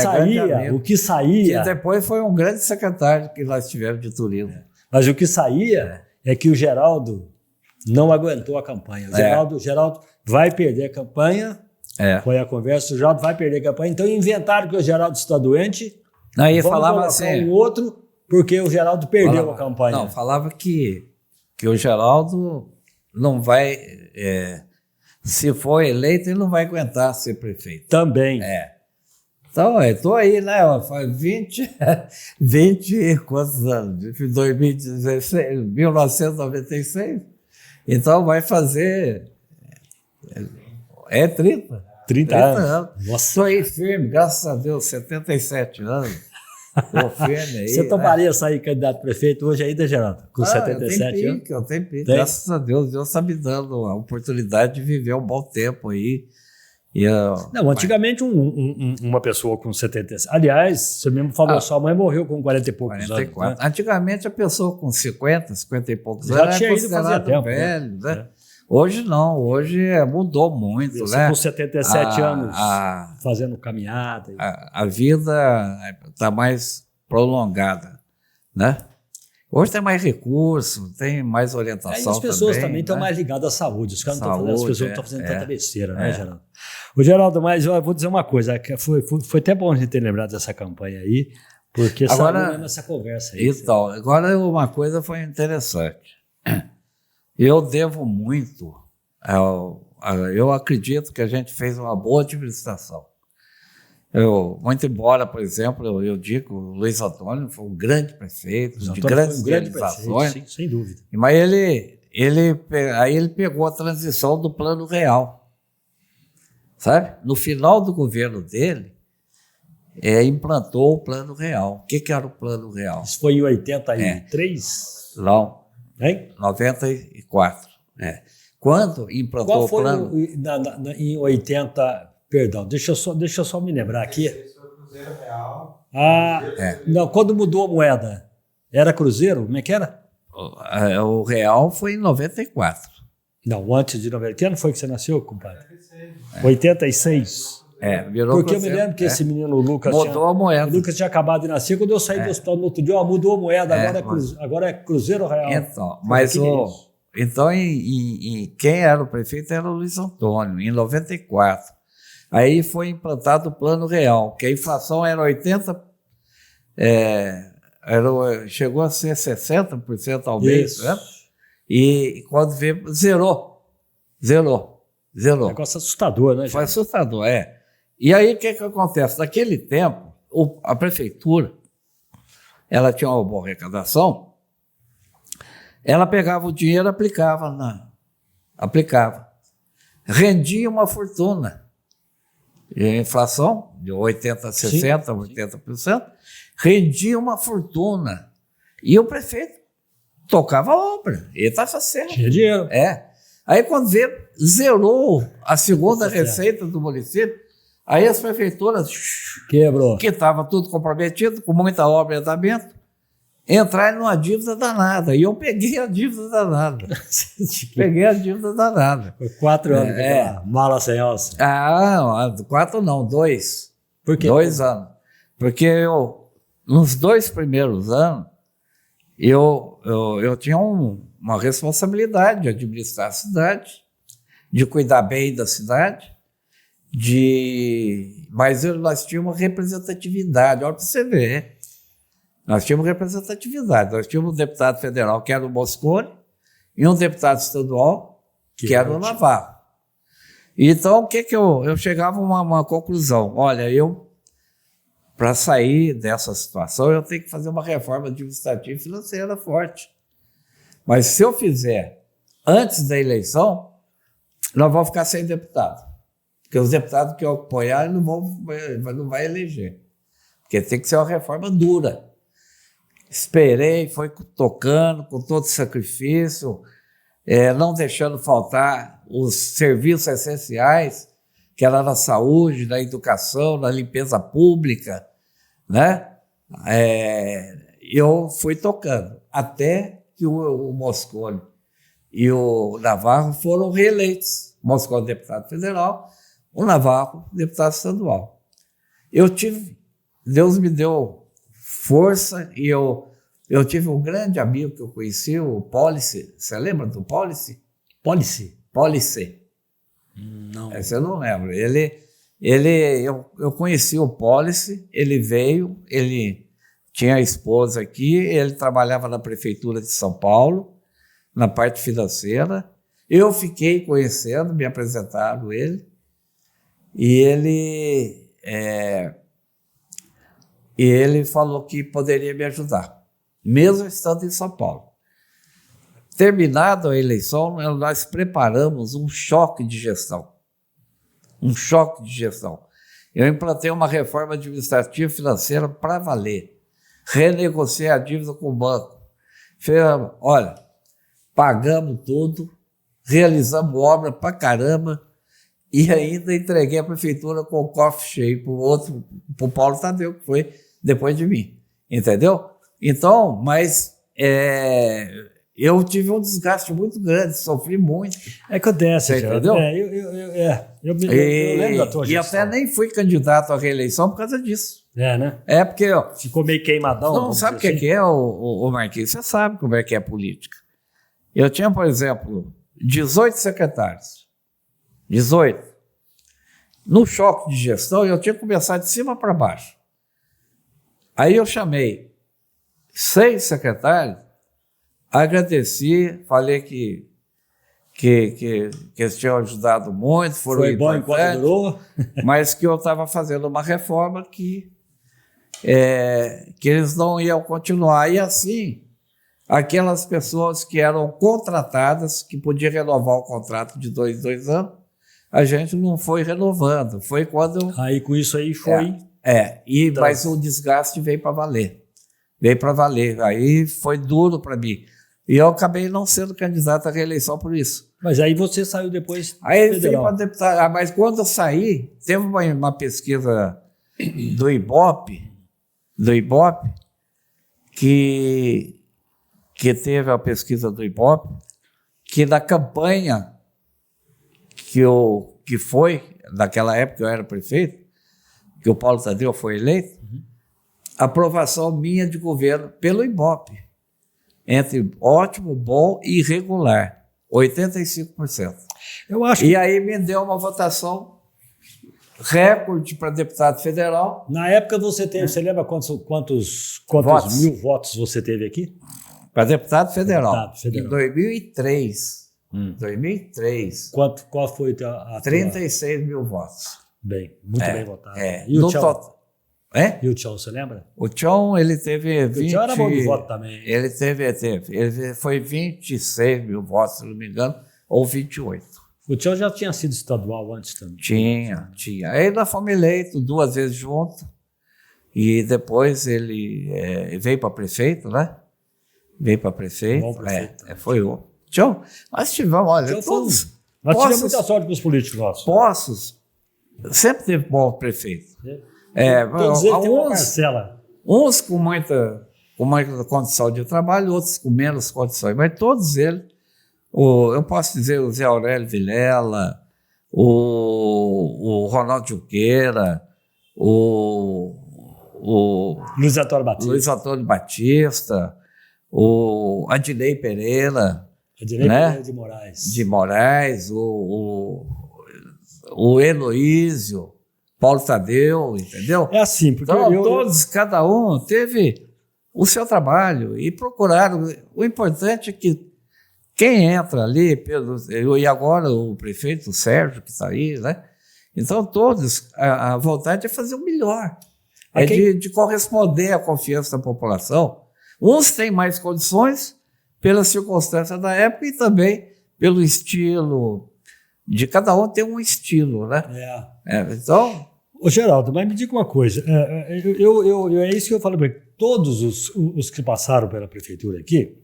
saía. Que depois foi um grande secretário que nós tivemos de turismo. Mas o que saía é que o Geraldo não aguentou a campanha. O Geraldo vai perder a campanha. Foi a conversa, o Geraldo vai perder a campanha. Então inventaram que o Geraldo está doente. Aí vamos falava colocar assim, um outro, porque o Geraldo perdeu a campanha. Não, falava que o Geraldo não vai... se for eleito, ele não vai aguentar ser prefeito. Também. Então, eu estou aí, né? Faz 20 quantos anos? 2016, 1996. Então, vai fazer... 30 anos. Nossa. Estou aí firme, graças a Deus, 77 anos. Estou firme aí. Você toparia sair candidato a prefeito hoje ainda, Geraldo? Com 77 anos? Eu tenho pique. Graças a Deus, Deus está me dando a oportunidade de viver um bom tempo aí. Não, antigamente uma pessoa com 77... Aliás, você mesmo falou, sua mãe morreu com 40 e poucos 44. anos. Né? Antigamente a pessoa com 50 e poucos já anos tinha era ido fazer considerado tempo, velho, né? Hoje não, hoje mudou muito, você né? com 77 anos fazendo caminhada. A vida está mais prolongada, né? Hoje tem mais recurso, tem mais orientação. Aí as pessoas também estão mais ligadas à saúde. Os caras não estão fazendo, as pessoas não estão fazendo tanta besteira, né, Geraldo? Ô, Geraldo, mas eu vou dizer uma coisa, que foi até bom a gente ter lembrado dessa campanha aí, porque agora, saiu nessa conversa aí. Então, agora uma coisa foi interessante. Eu devo muito, eu acredito que a gente fez uma boa administração. Muito embora, por exemplo, eu digo, o Luiz Antônio foi um grande prefeito, de grandes realizações. Sim, sem dúvida. Mas aí ele pegou a transição do Plano Real. Sabe? No final do governo dele, implantou o Plano Real. O que era o Plano Real? Isso foi em 83? Não. Hein? 94. Quando implantou o plano... Qual foi em 80... Perdão, deixa eu só me lembrar aqui. Cruzeiro Real. Não, quando mudou a moeda, era Cruzeiro? Como é que era? O Real foi em 94. Não, antes de 90. Que ano foi que você nasceu, compadre? 86. Virou Porque Cruzeiro, eu me lembro que esse menino Lucas mudou a moeda. O Lucas tinha acabado de nascer. Quando eu saí do hospital no outro dia, mudou a moeda, agora é Cruzeiro Real. Então, mas quem era o prefeito era o Luiz Antônio, em 94. Aí foi implantado o Plano Real, que a inflação era 80%, chegou a ser 60% ao mês, né? E quando veio, zerou. Negócio assustador, né? Foi assustador, E aí o que acontece? Naquele tempo, a prefeitura, ela tinha uma boa arrecadação, ela pegava o dinheiro e aplicava. Rendia uma fortuna. E a inflação, de 80% a 60%, 80%, rendia uma fortuna. E o prefeito tocava a obra. Ele estava certo. Tinha dinheiro. Aí, quando veio, zerou a segunda receita do município. Aí as prefeituras, quebrou, que estava tudo comprometido, com muita obra em andamento, entraram numa dívida danada. E eu peguei a dívida danada. Foi 4 anos. Mala sem alça. 4 não, 2. Por quê? 2 anos. Porque nos 2 primeiros anos, eu tinha uma responsabilidade de administrar a cidade, de cuidar bem da cidade, mas nós tínhamos uma representatividade. Olha para você ver, nós tínhamos representatividade. Nós tínhamos um deputado federal, que era o Moscone, e um deputado estadual, que era o Navarro. Então, o que eu chegava a uma conclusão? Olha, para sair dessa situação, eu tenho que fazer uma reforma administrativa e financeira forte. Mas se eu fizer antes da eleição, nós vamos ficar sem deputado. Porque os deputados que eu apoiar não vai eleger. Porque tem que ser uma reforma dura. Esperei, foi tocando com todo sacrifício, não deixando faltar os serviços essenciais, que era na saúde, na educação, na limpeza pública, né? Eu fui tocando, até que o Moscone e o Navarro foram reeleitos. O Moscone, deputado federal, o Navarro, deputado estadual. Deus me deu força e eu Eu tive um grande amigo que eu conheci, o Policy. Você lembra do Policy? Policy? Policy. Não. Esse eu não lembro. Eu conheci o Policy, ele veio, ele tinha a esposa aqui, ele trabalhava na prefeitura de São Paulo, na parte financeira. Eu fiquei conhecendo, me apresentaram ele, e ele falou que poderia me ajudar, mesmo estando em São Paulo. Terminada a eleição, nós preparamos um choque de gestão. Um choque de gestão. Eu implantei uma reforma administrativa e financeira para valer. Renegociei a dívida com o banco. Olha, pagamos tudo, realizamos obra pra caramba e ainda entreguei a prefeitura com o cofre cheio pro Paulo Tadeu, que foi depois de mim. Entendeu? Então, mas eu tive um desgaste muito grande, sofri muito. Acontece, você entendeu? Eu lembro da tua E gestão. até nem fui candidato à reeleição por causa disso. Né? É porque... Ficou meio queimadão. Não sabe o que, assim? que é, o Marquinhos? Você sabe como é que é a política. Eu tinha, por exemplo, 18 secretários. 18. No choque de gestão, eu tinha que começar de cima para baixo. Aí eu chamei 6 secretários, agradeci, falei que eles tinham ajudado muito, foram Foi bom enquanto durou. mas que eu estava fazendo uma reforma que eles não iam continuar. E assim, aquelas pessoas que eram contratadas, que podiam renovar o contrato de 2 anos, a gente não foi renovando. Foi quando... Aí com isso aí foi... Mas o desgaste veio para valer. Veio para valer. Aí foi duro para mim. E eu acabei não sendo candidato à reeleição por isso. Mas aí você saiu depois Aí federal. para deputado. Mas quando eu saí, teve uma pesquisa do Ibope, que teve a pesquisa do Ibope, que na campanha que foi, naquela época que eu era prefeito, que o Paulo Tadeu foi eleito, aprovação minha de governo pelo Ibope, entre ótimo, bom e irregular, 85%. Eu acho E aí me deu uma votação recorde para deputado federal. Na época você teve, você lembra quantos Votos. mil votos você teve aqui? Para deputado federal. Deputado federal. Em 2003. 2003. Qual foi a 36 mil votos. Bem, muito bem votado. E o Tchau? E o Tchau, você lembra? O Tchau, ele teve 20... O Tchau era bom de voto também. Ele foi 26 mil votos, se não me engano, ou 28. O Tchau já tinha sido estadual antes também. Tinha. Aí nós fomos eleitos 2 vezes juntos. E depois ele veio para prefeito, né? Veio para prefeito. Bom prefeito. Foi o Tchau. Nós tivemos, olha, Tchau todos... Nós tivemos muita sorte com os políticos nossos. Poços sempre teve bom prefeito. Todos eles têm uma parcela. Uns com muita condição de trabalho, outros com menos condições, mas todos eles, eu posso dizer o Zé Aurélio Vilela, o Ronaldo Junqueira, o Luiz Antônio Batista, o Adilei Pereira, Pereira de Moraes, o Heloísio, Paulo Tadeu, entendeu? É assim, porque então, cada um teve o seu trabalho e procuraram. O importante é que quem entra ali, e agora o prefeito, o Sérgio, que está aí, né? Então, todos, a vontade é fazer o melhor, de corresponder à confiança da população. Uns têm mais condições pelas circunstâncias da época e também pelo estilo. De cada um tem um estilo, né? Então... Ô, Geraldo, mas me diga uma coisa. É isso que eu falei para ele. Todos os que passaram pela prefeitura aqui,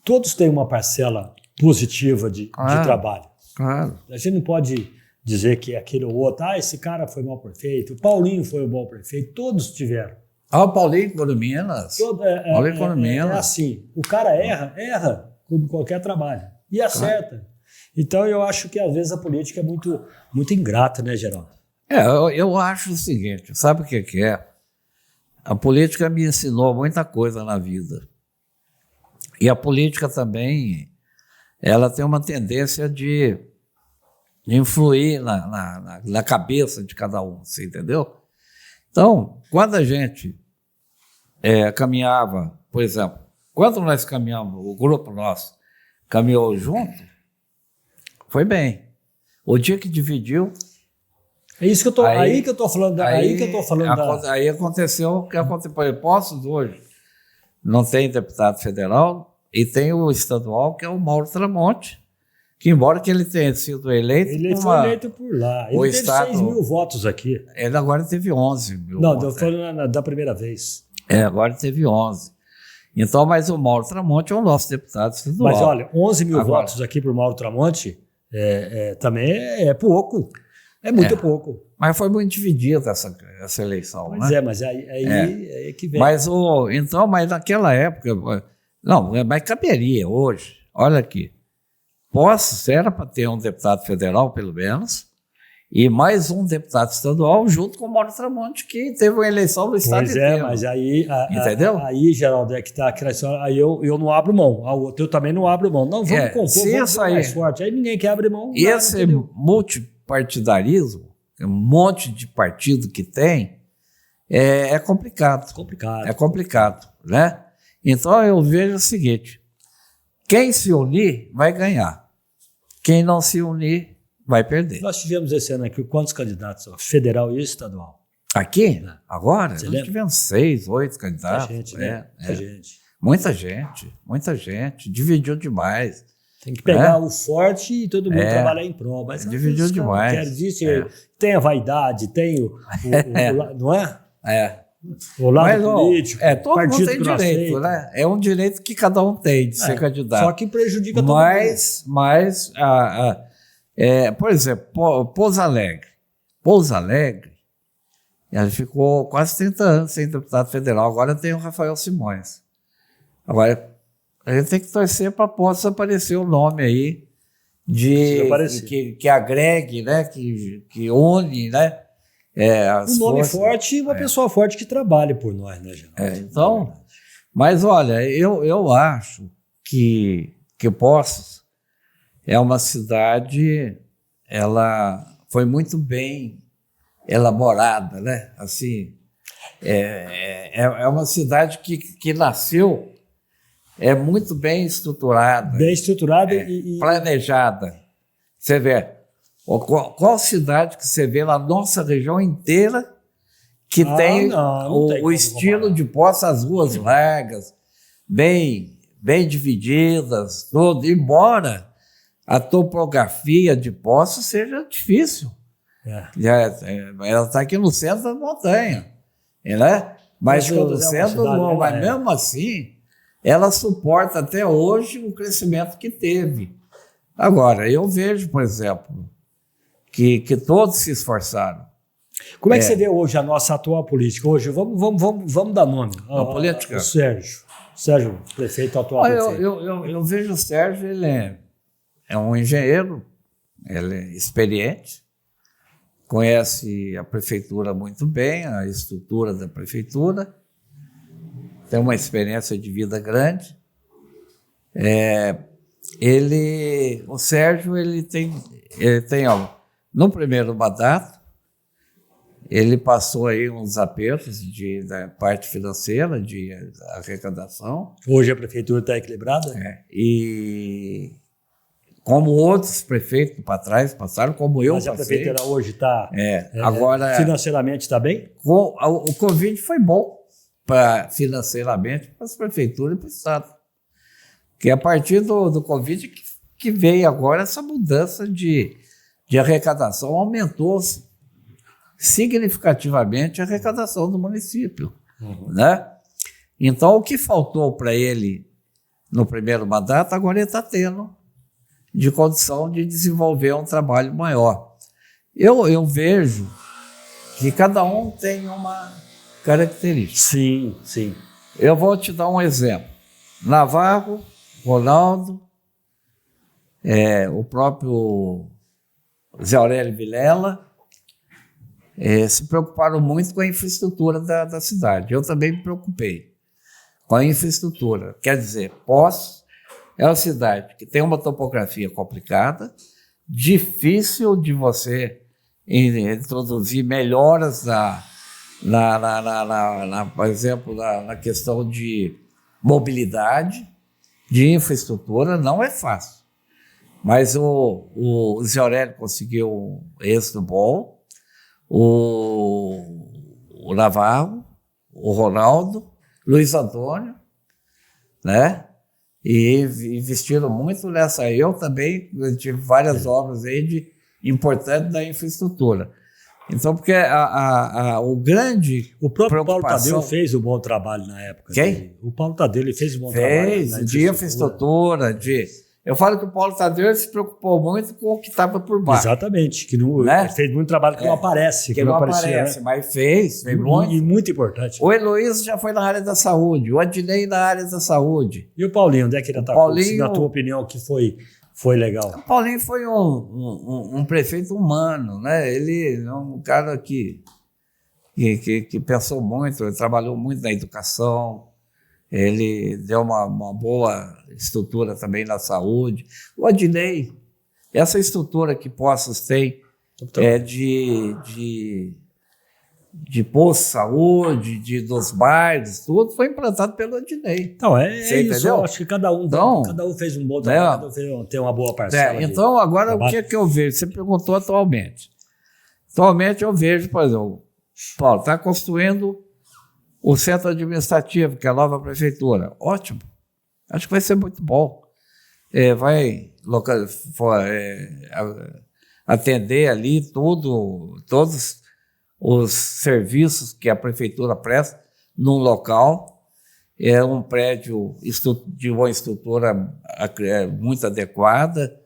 todos têm uma parcela positiva de trabalho. Claro. A gente não pode dizer que aquele ou outro, esse cara foi mau prefeito, o Paulinho foi um bom prefeito, todos tiveram. O Paulinho quando Minas. Paulinho quando Minas. É assim, o cara erra como qualquer trabalho e acerta. Então eu acho que às vezes a política é muito, muito ingrata, né, Geraldo? Eu acho o seguinte, sabe o que é? A política me ensinou muita coisa na vida. E a política também, ela tem uma tendência de influir na cabeça de cada um, você entendeu? Então, quando a gente caminhava, por exemplo, quando nós caminhamos, o grupo nosso caminhou junto, foi bem. O dia que dividiu... É isso que eu tô, aí que eu tô falando. Aí aconteceu o que aconteceu. Por exemplo, Poços hoje não tem deputado federal e tem o estadual, que é o Mauro Tramonte, que embora que ele tenha sido eleito... Ele foi eleito por lá. Ele teve 6 mil votos aqui. Ele agora teve 11 mil Não, votos. foi da primeira vez. Agora teve 11. Então, mas o Mauro Tramonte é o nosso deputado estadual. Mas olha, 11 mil votos aqui para o Mauro Tramonte também é pouco. É muito pouco. Mas foi muito dividida essa eleição, pois né? Mas aí que vem. Mas naquela época... Não, mas caberia hoje. Olha aqui. Poços era para ter um deputado federal, pelo menos, e mais um deputado estadual junto com o Mauro Tramonte, que teve uma eleição no estado inteiro. Mas aí... Entendeu? Aí, Geraldo, é que está aquela história. Aí eu não abro mão. A outra eu também não abro mão. Não, vamos compor, vamos ser mais forte. Aí ninguém quer abrir mão. E esse multipartidarismo, um monte de partido que tem, é complicado. É complicado, né? Então eu vejo o seguinte, quem se unir vai ganhar. Quem não se unir vai perder. Nós tivemos esse ano aqui quantos candidatos? Federal e estadual. Aqui? Agora? Você nós lembra? tivemos 6, 8 candidatos. Muita gente, né? Muita gente. Dividiu demais. Tem que pegar o forte e todo mundo trabalhar em prol. Mas dividiu demais. Quer dizer, tem a vaidade, tem o não é? O lado político, todo mundo tem direito, né? É um direito que cada um tem de ser candidato. Só que prejudica todo mundo. Mas, por exemplo, Pouso Alegre, ele ficou quase 30 anos sem deputado federal. Agora tem o Rafael Simões. Agora, a gente tem que torcer para possa aparecer o nome aí que agregue, né? Que une, né? Um nome forte e uma pessoa forte que trabalhe por nós, né, Geraldo? Então, mas olha, eu acho que Poços é uma cidade, ela foi muito bem elaborada, né? Assim, é uma cidade que nasceu muito bem estruturada. Bem estruturada e planejada. Você vê. Qual cidade que você vê na nossa região inteira que tem o estilo de Poços, as ruas largas, bem divididas, tudo, embora a topografia de Poços seja difícil. Ela está aqui no centro da montanha, né? Mas mesmo assim, ela suporta até hoje o crescimento que teve. Agora, eu vejo, por exemplo, que todos se esforçaram. Como é que você vê hoje a nossa atual política? Hoje, vamos dar nome. A política? O Sérgio, prefeito atual. Eu vejo o Sérgio, ele é um engenheiro, ele é experiente, conhece a prefeitura muito bem, a estrutura da prefeitura, tem uma experiência de vida grande. O Sérgio, ele tem no primeiro mandato, ele passou aí uns apertos da parte financeira, de arrecadação. Hoje a prefeitura está equilibrada? E como outros prefeitos para trás passaram, como eu passei. Mas a prefeitura hoje está... agora, financeiramente está bem? O Covid foi bom financeiramente para as prefeituras e para o Estado. Que a partir do Covid que veio agora essa mudança de arrecadação, aumentou significativamente a arrecadação do município. Né? Então, o que faltou para ele no primeiro mandato, agora ele está tendo de condição de desenvolver um trabalho maior. Eu vejo que cada um tem uma característica. Sim. Eu vou te dar um exemplo. Navarro, Ronaldo, o próprio Zé Aurélio Vilela, se preocuparam muito com a infraestrutura da cidade. Eu também me preocupei com a infraestrutura. Quer dizer, Poços é uma cidade que tem uma topografia complicada, difícil de você introduzir melhoras por exemplo, na questão de mobilidade, de infraestrutura, não é fácil. Mas o Zé Aurélio conseguiu um êxito bom, o Navarro, o Ronaldo, Luiz Antônio, né? E investiram muito nessa. Eu também tive várias obras aí importantes da infraestrutura. Então, porque o grande... O próprio Paulo Tadeu fez um bom trabalho na época. Quem? O Paulo Tadeu ele fez um bom trabalho. De infraestrutura, Eu falo que o Paulo Tadeu se preocupou muito com o que estava por baixo. Exatamente. Que não, né? Ele fez muito trabalho que não aparece. Que não aparece, né? Mas fez muito. E muito importante. O Heloísio já foi na área da saúde, o Adnei na área da saúde. E o Paulinho, onde é que ele está? Na tua opinião, que foi legal? O Paulinho foi um prefeito humano, né? Ele é um cara que pensou muito, ele trabalhou muito na educação, ele deu uma boa estrutura também na saúde. O Adnei, essa estrutura que Poços tem de posto de saúde, dos bairros, tudo foi implantado pelo Adnei. Então, é isso. Eu acho que cada um fez um bom trabalho, cada um tem uma boa parcela. Então, agora, o que é que eu vejo? Você perguntou atualmente. Atualmente, eu vejo, por exemplo, Paulo, está construindo o centro administrativo, que é a nova prefeitura. Ótimo. Acho que vai ser muito bom. Vai atender ali todos os serviços que a prefeitura presta num local. É um prédio de uma estrutura muito adequada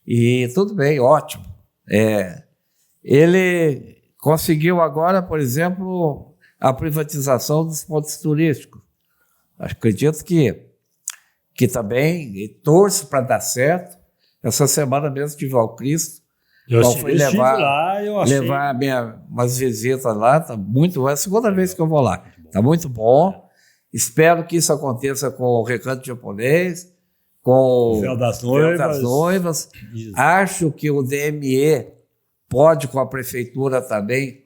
e tudo bem, ótimo. Ele conseguiu agora, por exemplo, a privatização dos pontos turísticos. Acredito que também, e torço para dar certo. Essa semana mesmo tive ao Cristo. Eu fui levar umas visitas lá, tá muito bom. É a segunda vez que eu vou lá. Está muito bom. Espero que isso aconteça com o Recanto Japonês, com o Véu das Noivas. Acho que o DME pode, com a prefeitura também,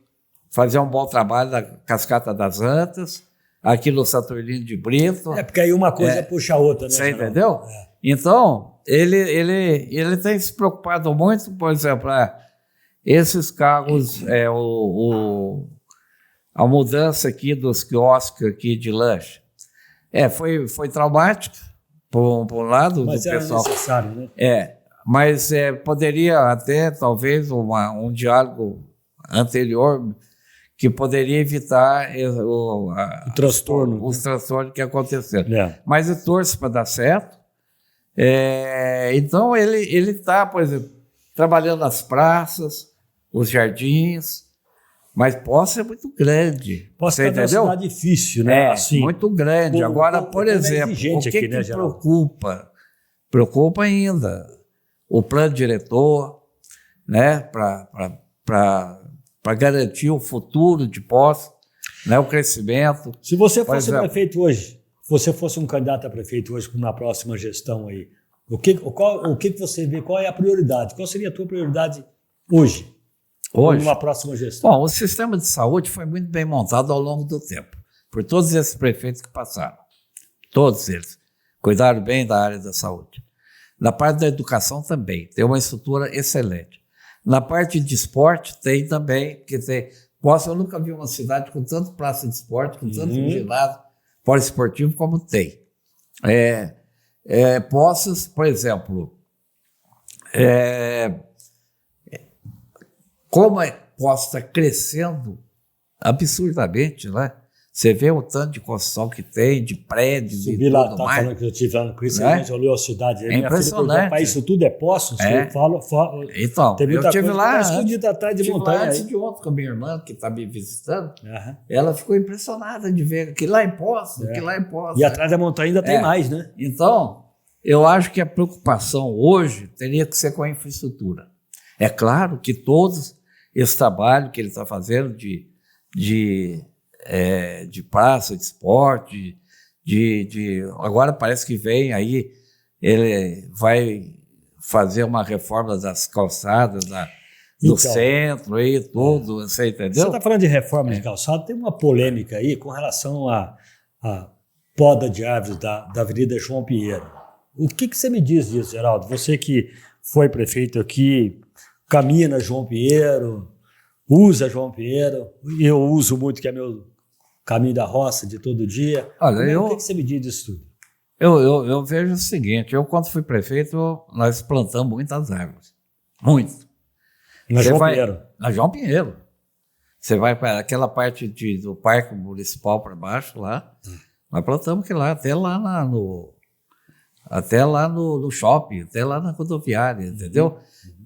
fazer um bom trabalho na Cascata das Antas, aqui no Saturnino de Brito. Porque aí uma coisa puxa a outra, né? Você entendeu? Então, ele tem se preocupado muito, por exemplo, esses carros, a mudança aqui dos quiosques aqui de lanche. Foi traumática, por um lado, mas do pessoal. Mas necessário, né? Mas poderia até, talvez, um diálogo anterior que poderia evitar os transtornos que aconteceram. Mas eu torço para dar certo. Então, ele está, por exemplo, trabalhando nas praças, os jardins, mas Poços é muito grande. Poços é uma cidade difícil, né? Assim, muito grande. Agora, por exemplo, o que preocupa? Preocupa ainda o plano diretor, né, para garantir o futuro de Poços, né, o crescimento. Se você fosse prefeito hoje, você fosse um candidato a prefeito hoje na próxima gestão aí, o que você vê, qual é a prioridade? Qual seria a tua prioridade hoje? Numa próxima gestão? Bom, o sistema de saúde foi muito bem montado ao longo do tempo, por todos esses prefeitos que passaram. Todos eles cuidaram bem da área da saúde. Na parte da educação também, tem uma estrutura excelente. Na parte de esporte tem também, eu nunca vi uma cidade com tanto praça de esporte, com tanto ginásio poliesportivo como tem. Poços, por exemplo, como Poços está crescendo absurdamente, né? Você vê o tanto de construção que tem, de prédios e tudo mais. Falando que eu estive lá no Cristo, a gente olhou a cidade. É impressionante. Para isso tudo é Poços? Então, eu estive lá atrás de montanha. Antes de ontem com a minha irmã, que está me visitando, ela ficou impressionada de ver que lá em Poços, que lá em Poços. E atrás da montanha ainda tem mais, né? Então, eu acho que a preocupação hoje teria que ser com a infraestrutura. É claro que todos esse trabalho que ele está fazendo de praça, de esporte, agora parece que vem aí, ele vai fazer uma reforma das calçadas do centro e tudo, você entendeu? Você está falando de reforma de calçada, tem uma polêmica aí com relação à poda de árvores da Avenida João Pinheiro. O que você me diz disso, Geraldo? Você que foi prefeito aqui, caminha na João Pinheiro, usa João Pinheiro, eu uso muito, que é meu caminho da roça de todo dia. Olha, O que você me diz disso tudo? Eu vejo o seguinte, quando fui prefeito, nós plantamos muitas árvores, muito. Na João Pinheiro? Na João Pinheiro. Você vai para aquela parte do Parque Municipal para baixo lá, nós plantamos que lá, até lá no shopping, até lá na rodoviária, entendeu?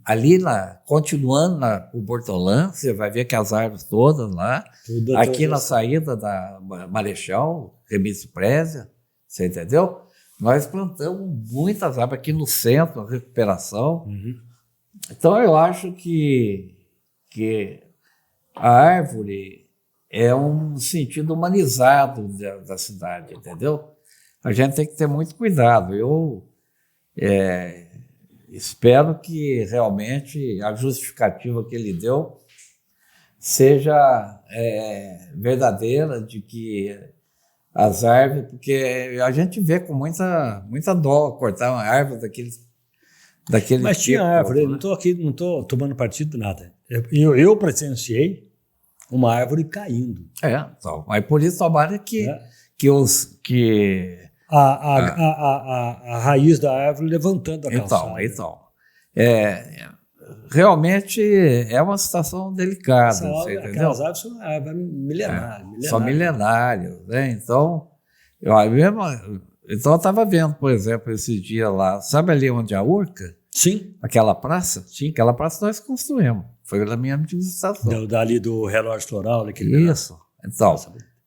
Ali, continuando o Bortolã, você vai ver que as árvores todas lá, aqui na saída da Marechal, Remício Prézia, você entendeu? Nós plantamos muitas árvores aqui no centro, a recuperação. Então, eu acho que a árvore é um sentido humanizado da cidade, entendeu? A gente tem que ter muito cuidado. Eu espero que realmente a justificativa que ele deu seja verdadeira, de que as árvores, porque a gente vê com muita dó cortar uma árvore daquele Mas tinha árvore, não estou tomando partido de nada. Eu presenciei uma árvore caindo. Então, mas por isso tomara que a raiz da árvore levantando a calçada. Então, realmente é uma situação delicada. Aquelas árvores são árvores milenárias. São milenárias, né? Então, eu estava vendo, por exemplo, esse dia lá, sabe ali onde a Urca? Sim. Aquela praça? Sim. Aquela praça nós construímos. Foi da minha administração. Dali do relógio floral. Isso. Então,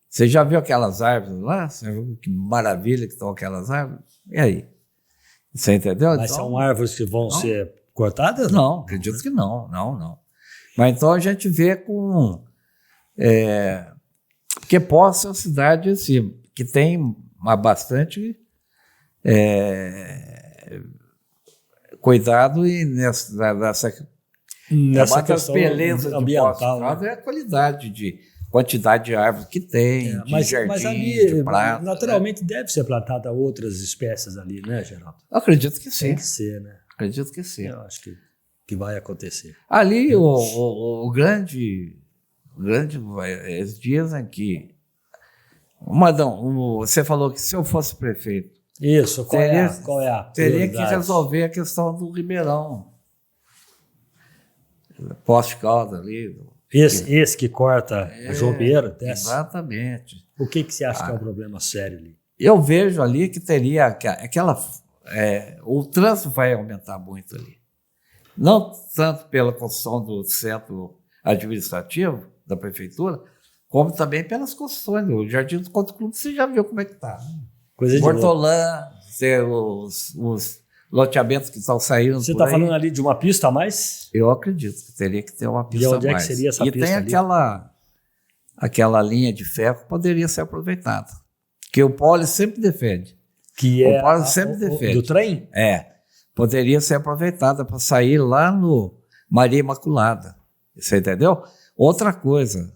você já viu aquelas árvores lá? Você viu que maravilha que estão aquelas árvores? E aí? Você entendeu? Mas são árvores que vão ser cortadas? Não, acredito que não. Mas então a gente vê que Poços é uma cidade assim, que tem bastante cuidado nessa questão beleza ambiental. De Poços, é a quantidade de árvores que tem, de jardim, mas ali, de prato. naturalmente, deve ser plantada outras espécies ali, né, Geraldo? Eu acredito que sim. Tem que ser, né? Acredito que sim. Eu acho que vai acontecer. Ali, o grande, eles dizem que... Madão, você falou que se eu fosse prefeito... Isso, qual é a teria que resolver a questão do Ribeirão. Poste Caldas ali. Esse que corta a João Pinheiro? Exatamente. O que você acha que é um problema sério ali? Eu vejo ali que teria o trânsito vai aumentar muito ali. Não tanto pela construção do centro administrativo da prefeitura, como também pelas construções. O Jardim do Couto Clube, você já viu como é que está. Bortolã, os loteamentos que estão saindo. Você está falando ali de uma pista a mais? Eu acredito que teria que ter uma pista a mais. E onde é que seria essa pista? E tem aquela linha de ferro que poderia ser aproveitada. Que o Poli sempre defende. O Poli sempre defende. Do trem? Poderia ser aproveitada para sair lá no Maria Imaculada. Você entendeu? Outra coisa,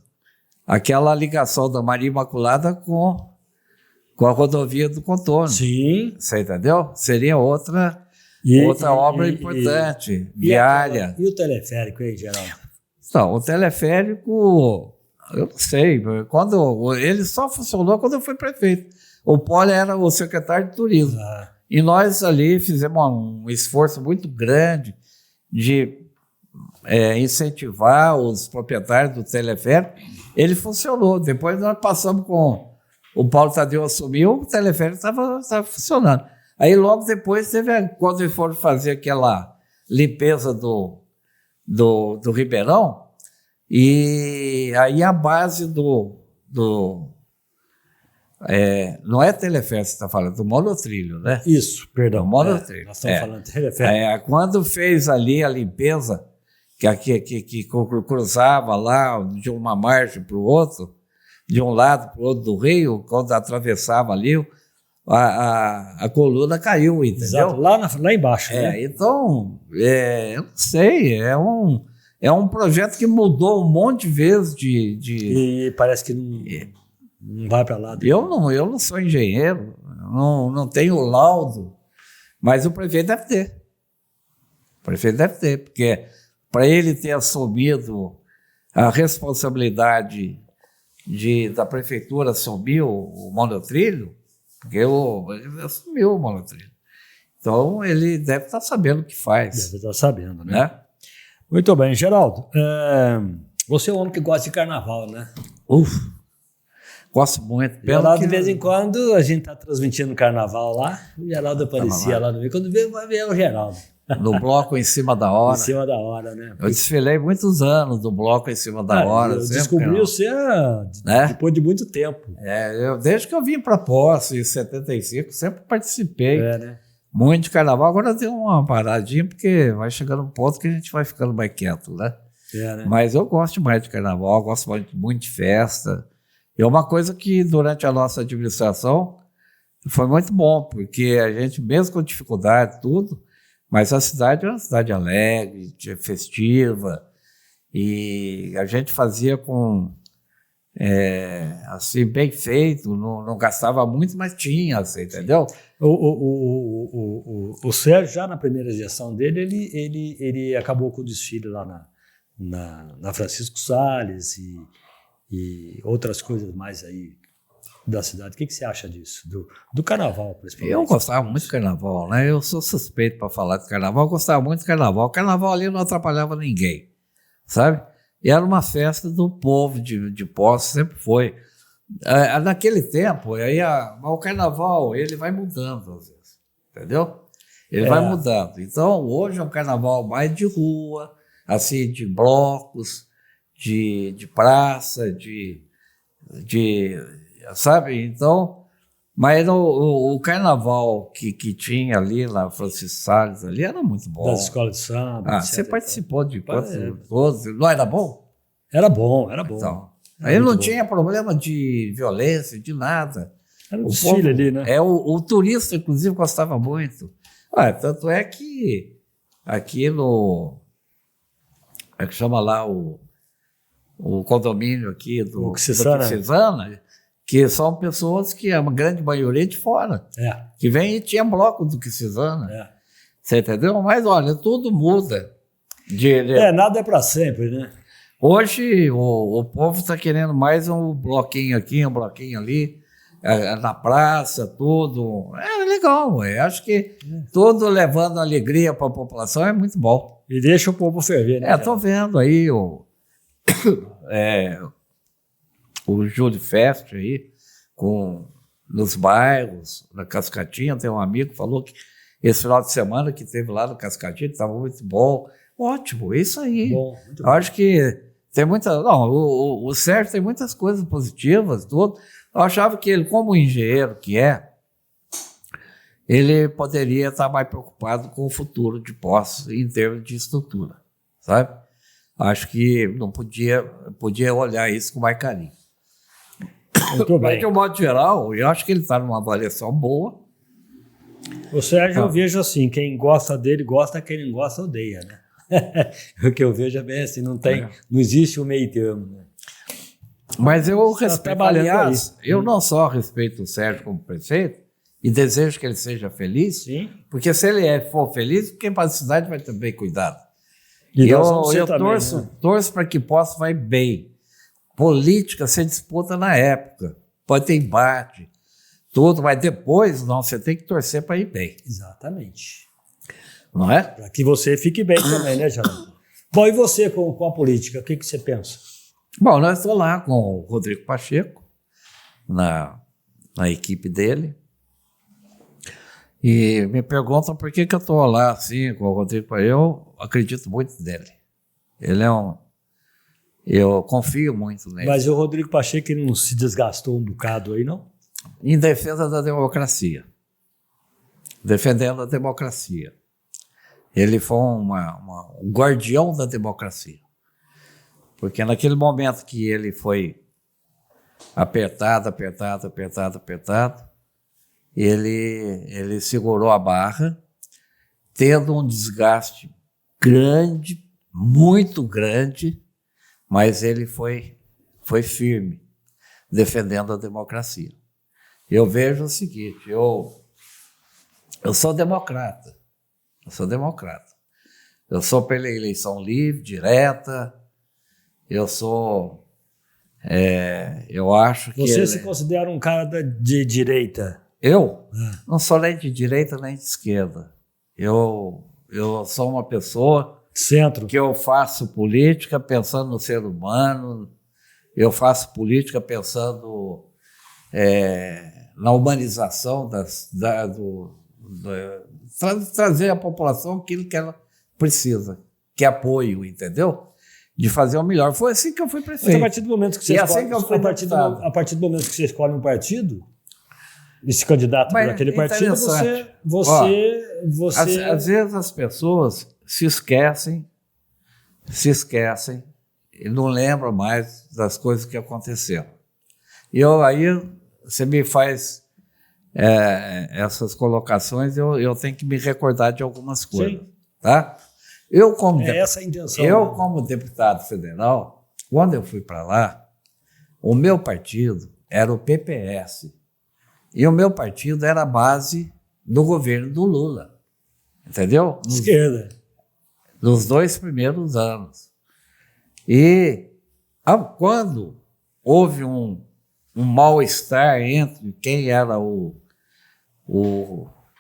aquela ligação da Maria Imaculada com a rodovia do contorno. Sim. Você entendeu? Seria outra obra importante, viária. E o teleférico aí, Geraldo? Então, o teleférico, eu não sei, ele só funcionou quando eu fui prefeito. O Poli era o secretário de turismo. E nós ali fizemos um esforço muito grande de incentivar os proprietários do teleférico. Ele funcionou. Depois nós passamos o Paulo Tadeu assumiu, o teleférico estava funcionando. Aí logo depois quando eles foram fazer aquela limpeza do Ribeirão, e aí a base não é teleférico que você está falando, do monotrilho, né? Isso, perdão. Monotrilho. Nós estamos falando de teleférico. Quando fez ali a limpeza, que cruzava lá de uma margem para o outro, de um lado para o outro do rio, quando atravessava ali, a coluna caiu, entendeu? Exato, lá embaixo. Né? Então, eu não sei, é um projeto que mudou um monte de vezes E parece que não vai para lá. Eu não sou engenheiro, não tenho laudo, mas o prefeito deve ter. O prefeito deve ter, porque para ele ter assumido a responsabilidade da prefeitura assumir o monotrilho, porque ele assumiu o monotrilho. Então, ele deve estar sabendo o que faz. Deve estar sabendo, né? Muito bem. Geraldo, você é um homem que gosta de carnaval, né? Gosto muito. Geraldo, de vez em quando, a gente está transmitindo carnaval lá, o Geraldo aparecia lá no meio. Quando vê, vai ver o Geraldo. No bloco Em Cima da Hora. Em Cima da hora, né? Eu desfilei muitos anos do bloco Em Cima da Hora. Eu descobri você depois de muito tempo. Desde que eu vim para Poços, em 75, sempre participei né? muito de carnaval. Agora eu tenho uma paradinha, porque vai chegando um ponto que a gente vai ficando mais quieto, né? Né? Mas eu gosto mais de carnaval, gosto muito de festa. É uma coisa que durante a nossa administração foi muito bom, porque a gente, mesmo com dificuldade, tudo, mas a cidade é uma cidade alegre, festiva, e a gente fazia assim, bem feito, não gastava muito, mas tinha, assim, entendeu? O Sérgio, já na primeira gestão dele, ele acabou com o desfile lá na Francisco Salles e outras coisas mais aí da cidade. O que você acha disso? Do carnaval, principalmente? Eu gostava muito de carnaval, né? Eu sou suspeito para falar de carnaval, eu gostava muito de carnaval. O carnaval ali não atrapalhava ninguém, sabe? E era uma festa do povo de Poços, sempre foi. Naquele tempo, o carnaval, ele vai mudando às vezes, entendeu? Ele vai mudando. Então, hoje é um carnaval mais de rua, assim, de blocos, de praça, sabe? Então, mas o carnaval que tinha ali na Francisco Salles ali era muito bom. Das escolas de samba. Você participou de todos? Não era bom? Era bom. Então, aí não tinha problema de violência, de nada. Era o desfile ali, né? O turista, inclusive, gostava muito. Tanto é que aqui é que chama lá o condomínio aqui do Quixizana, que são pessoas que a grande maioria de fora, que vem e tinha bloco do Quixizana. Você entendeu? Mas olha, tudo muda. Nada é para sempre, né? Hoje o povo está querendo mais um bloquinho aqui, um bloquinho ali, na praça, tudo. É legal, acho que tudo levando alegria para a população é muito bom. E deixa o povo ferver, né? Estou vendo aí o Júlio Fest aí, nos bairros, na Cascatinha. Tem um amigo que falou que esse final de semana que teve lá no Cascatinha estava muito bom. Ótimo, isso aí. Bom, muito bom. Eu acho que tem o Sérgio tem muitas coisas positivas, tudo. Eu achava que ele, como engenheiro que ele poderia estar mais preocupado com o futuro de Poços em termos de estrutura, sabe? Acho que não podia olhar isso com mais carinho. Muito bem. Mas, de um modo geral, eu acho que ele está numa avaliação boa. O Sérgio, eu vejo assim, quem gosta dele gosta, quem não gosta odeia, né? O que eu vejo é bem assim, não existe um meio termo, né? Mas eu respeito, aliás, eu não só respeito o Sérgio como prefeito e desejo que ele seja feliz, sim, porque se ele for feliz, quem para a cidade vai ter bem cuidado. E eu também, torço para que Poços vai bem. Política se disputa na época, pode ter embate, tudo, mas depois você tem que torcer para ir bem. Exatamente. Não é? Para que você fique bem também, né, Geraldo? Bom, e você com a política, o que você pensa? Bom, nós estamos lá com o Rodrigo Pacheco, na equipe dele, e me perguntam por que eu estou lá assim com o Rodrigo Pacheco. Eu acredito muito nele. Eu confio muito nele. Mas o Rodrigo Pacheco ele não se desgastou um bocado aí, não? Em defesa da democracia. Defendendo a democracia. Ele foi um guardião da democracia. Porque naquele momento que ele foi apertado, ele segurou a barra, tendo um desgaste grande, muito grande, mas ele foi firme, defendendo a democracia. Eu vejo o seguinte, eu sou democrata, eu sou pela eleição livre, direta, eu acho que... Você se considera um cara de direita? Eu? Não sou nem de direita nem de esquerda. Eu sou uma pessoa... Centro. Que eu faço política pensando no ser humano, eu faço política pensando na humanização trazer à população aquilo que ela precisa, que é apoio, entendeu? De fazer o melhor. Foi assim que eu fui prefeito. Mas a partir do momento que você a partir do momento que você escolhe um partido e se candidata por aquele partido, você... Às vezes as pessoas se esquecem e não lembram mais das coisas que aconteceram. E aí você me faz essas colocações, eu tenho que me recordar de algumas coisas. Sim. Tá? Essa é a intenção. Como deputado federal, quando eu fui para lá, o meu partido era o PPS. E o meu partido era a base do governo do Lula. Entendeu? Esquerda. Nos 2 primeiros anos. E quando houve um mal-estar entre quem era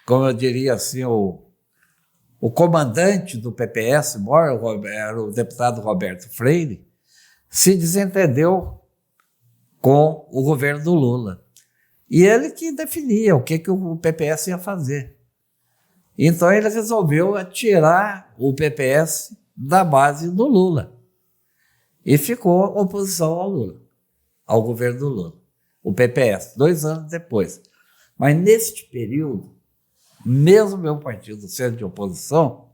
como eu diria assim, o comandante do PPS, era o deputado Roberto Freire, se desentendeu com o governo do Lula. E ele que definia o que o PPS ia fazer. Então ele resolveu tirar o PPS da base do Lula. E ficou oposição ao Lula, ao governo do Lula. O PPS, 2 anos depois. Mas neste período, mesmo meu partido sendo de oposição,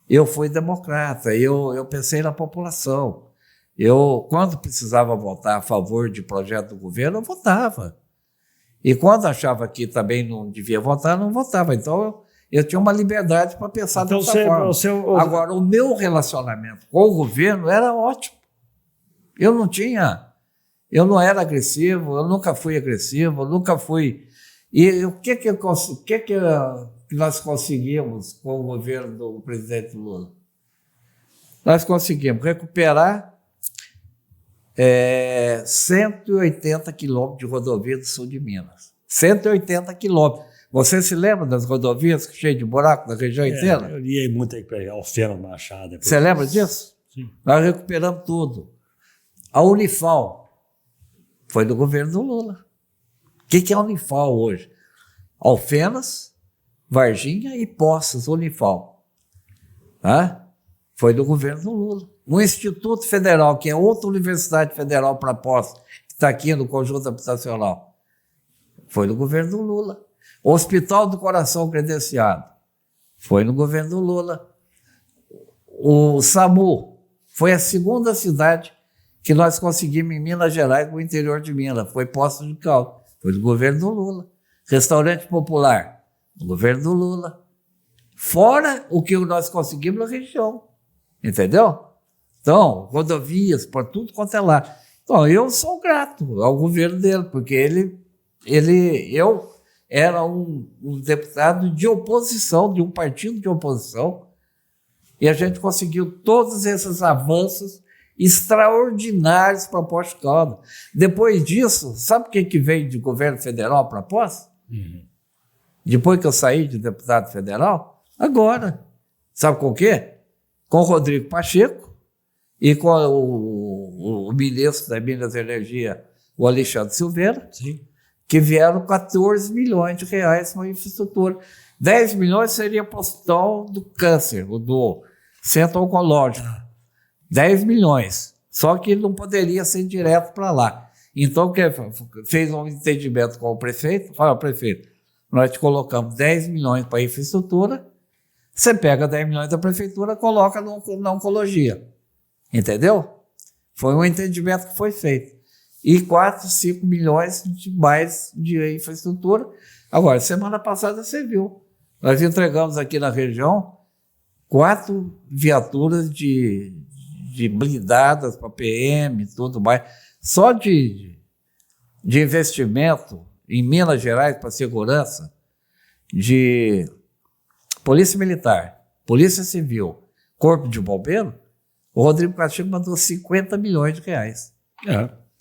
eu fui democrata, eu pensei na população. Quando precisava votar a favor de projeto do governo, eu votava. E quando achava que também não devia votar, não votava. Então eu tinha uma liberdade para pensar dessa forma. Agora, o meu relacionamento com o governo era ótimo. Eu não era agressivo, eu nunca fui agressivo, eu nunca fui... E o que nós conseguimos com o governo do presidente Lula? Nós conseguimos recuperar 180 quilômetros de rodovia do sul de Minas. 180 quilômetros. Você se lembra das rodovias cheias de buraco na região inteira? Eu ia muito aí pegar Alfeno, Machado. Você lembra disso? Sim. Nós recuperamos tudo. A Unifal foi do governo do Lula. O que é a Unifal hoje? Alfenas, Varginha e Poços, Unifal. Tá? Foi do governo do Lula. O Instituto Federal, que é outra universidade federal para Poços, que está aqui no conjunto habitacional, foi do governo do Lula. O Hospital do Coração Credenciado foi no governo do Lula. O SAMU foi a segunda cidade que nós conseguimos em Minas Gerais, no interior de Minas. Foi Poços de Caldas, foi do governo do Lula. Restaurante Popular, do governo do Lula. Fora o que nós conseguimos na região. Entendeu? Então, rodovias, por tudo quanto é lá. Então, eu sou grato ao governo dele, porque eu era um deputado de oposição, de um partido de oposição, e a gente conseguiu todos esses avanços extraordinários para Poços de Caldas. Depois disso, sabe o que veio de governo federal para Poços? Uhum. Depois que eu saí de deputado federal? Agora. Sabe com o quê? Com o Rodrigo Pacheco e com o ministro da Minas e Energia, o Alexandre Silveira. Sim. Que vieram 14 milhões de reais para a infraestrutura. 10 milhões seria para o Hospital do Câncer, do Centro Oncológico. 10 milhões. Só que ele não poderia ser direto para lá. Então, fez um entendimento com o prefeito, fala, prefeito, nós te colocamos 10 milhões para a infraestrutura, Você pega 10 milhões da prefeitura, coloca na oncologia. Entendeu? Foi um entendimento que foi feito. E 4, 5 milhões de mais de infraestrutura. Agora, semana passada você viu. Nós entregamos aqui na região 4 viaturas de blindadas para PM e tudo mais. Só de investimento em Minas Gerais para segurança, de Polícia Militar, Polícia Civil, Corpo de Bombeiro, o Rodrigo Pacheco mandou 50 milhões de reais.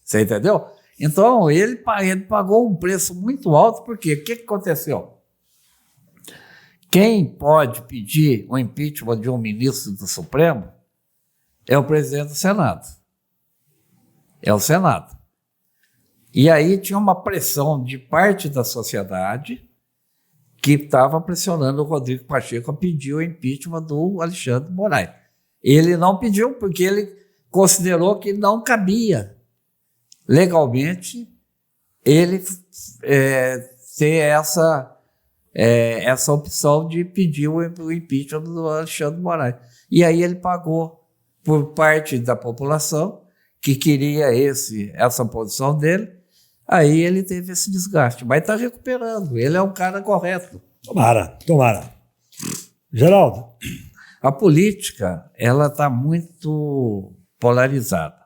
Você entendeu? Então, ele pagou um preço muito alto, porque o que aconteceu? Quem pode pedir o impeachment de um ministro do Supremo é o presidente do Senado. É o Senado. E aí tinha uma pressão de parte da sociedade que estava pressionando o Rodrigo Pacheco a pedir o impeachment do Alexandre de Moraes. Ele não pediu porque ele considerou que não cabia legalmente ele ter essa opção de pedir o impeachment do Alexandre de Moraes. E aí ele pagou por parte da população que queria essa posição dele. Aí ele teve esse desgaste, mas está recuperando. Ele é um cara correto. Tomara. Geraldo. A política, ela está muito polarizada.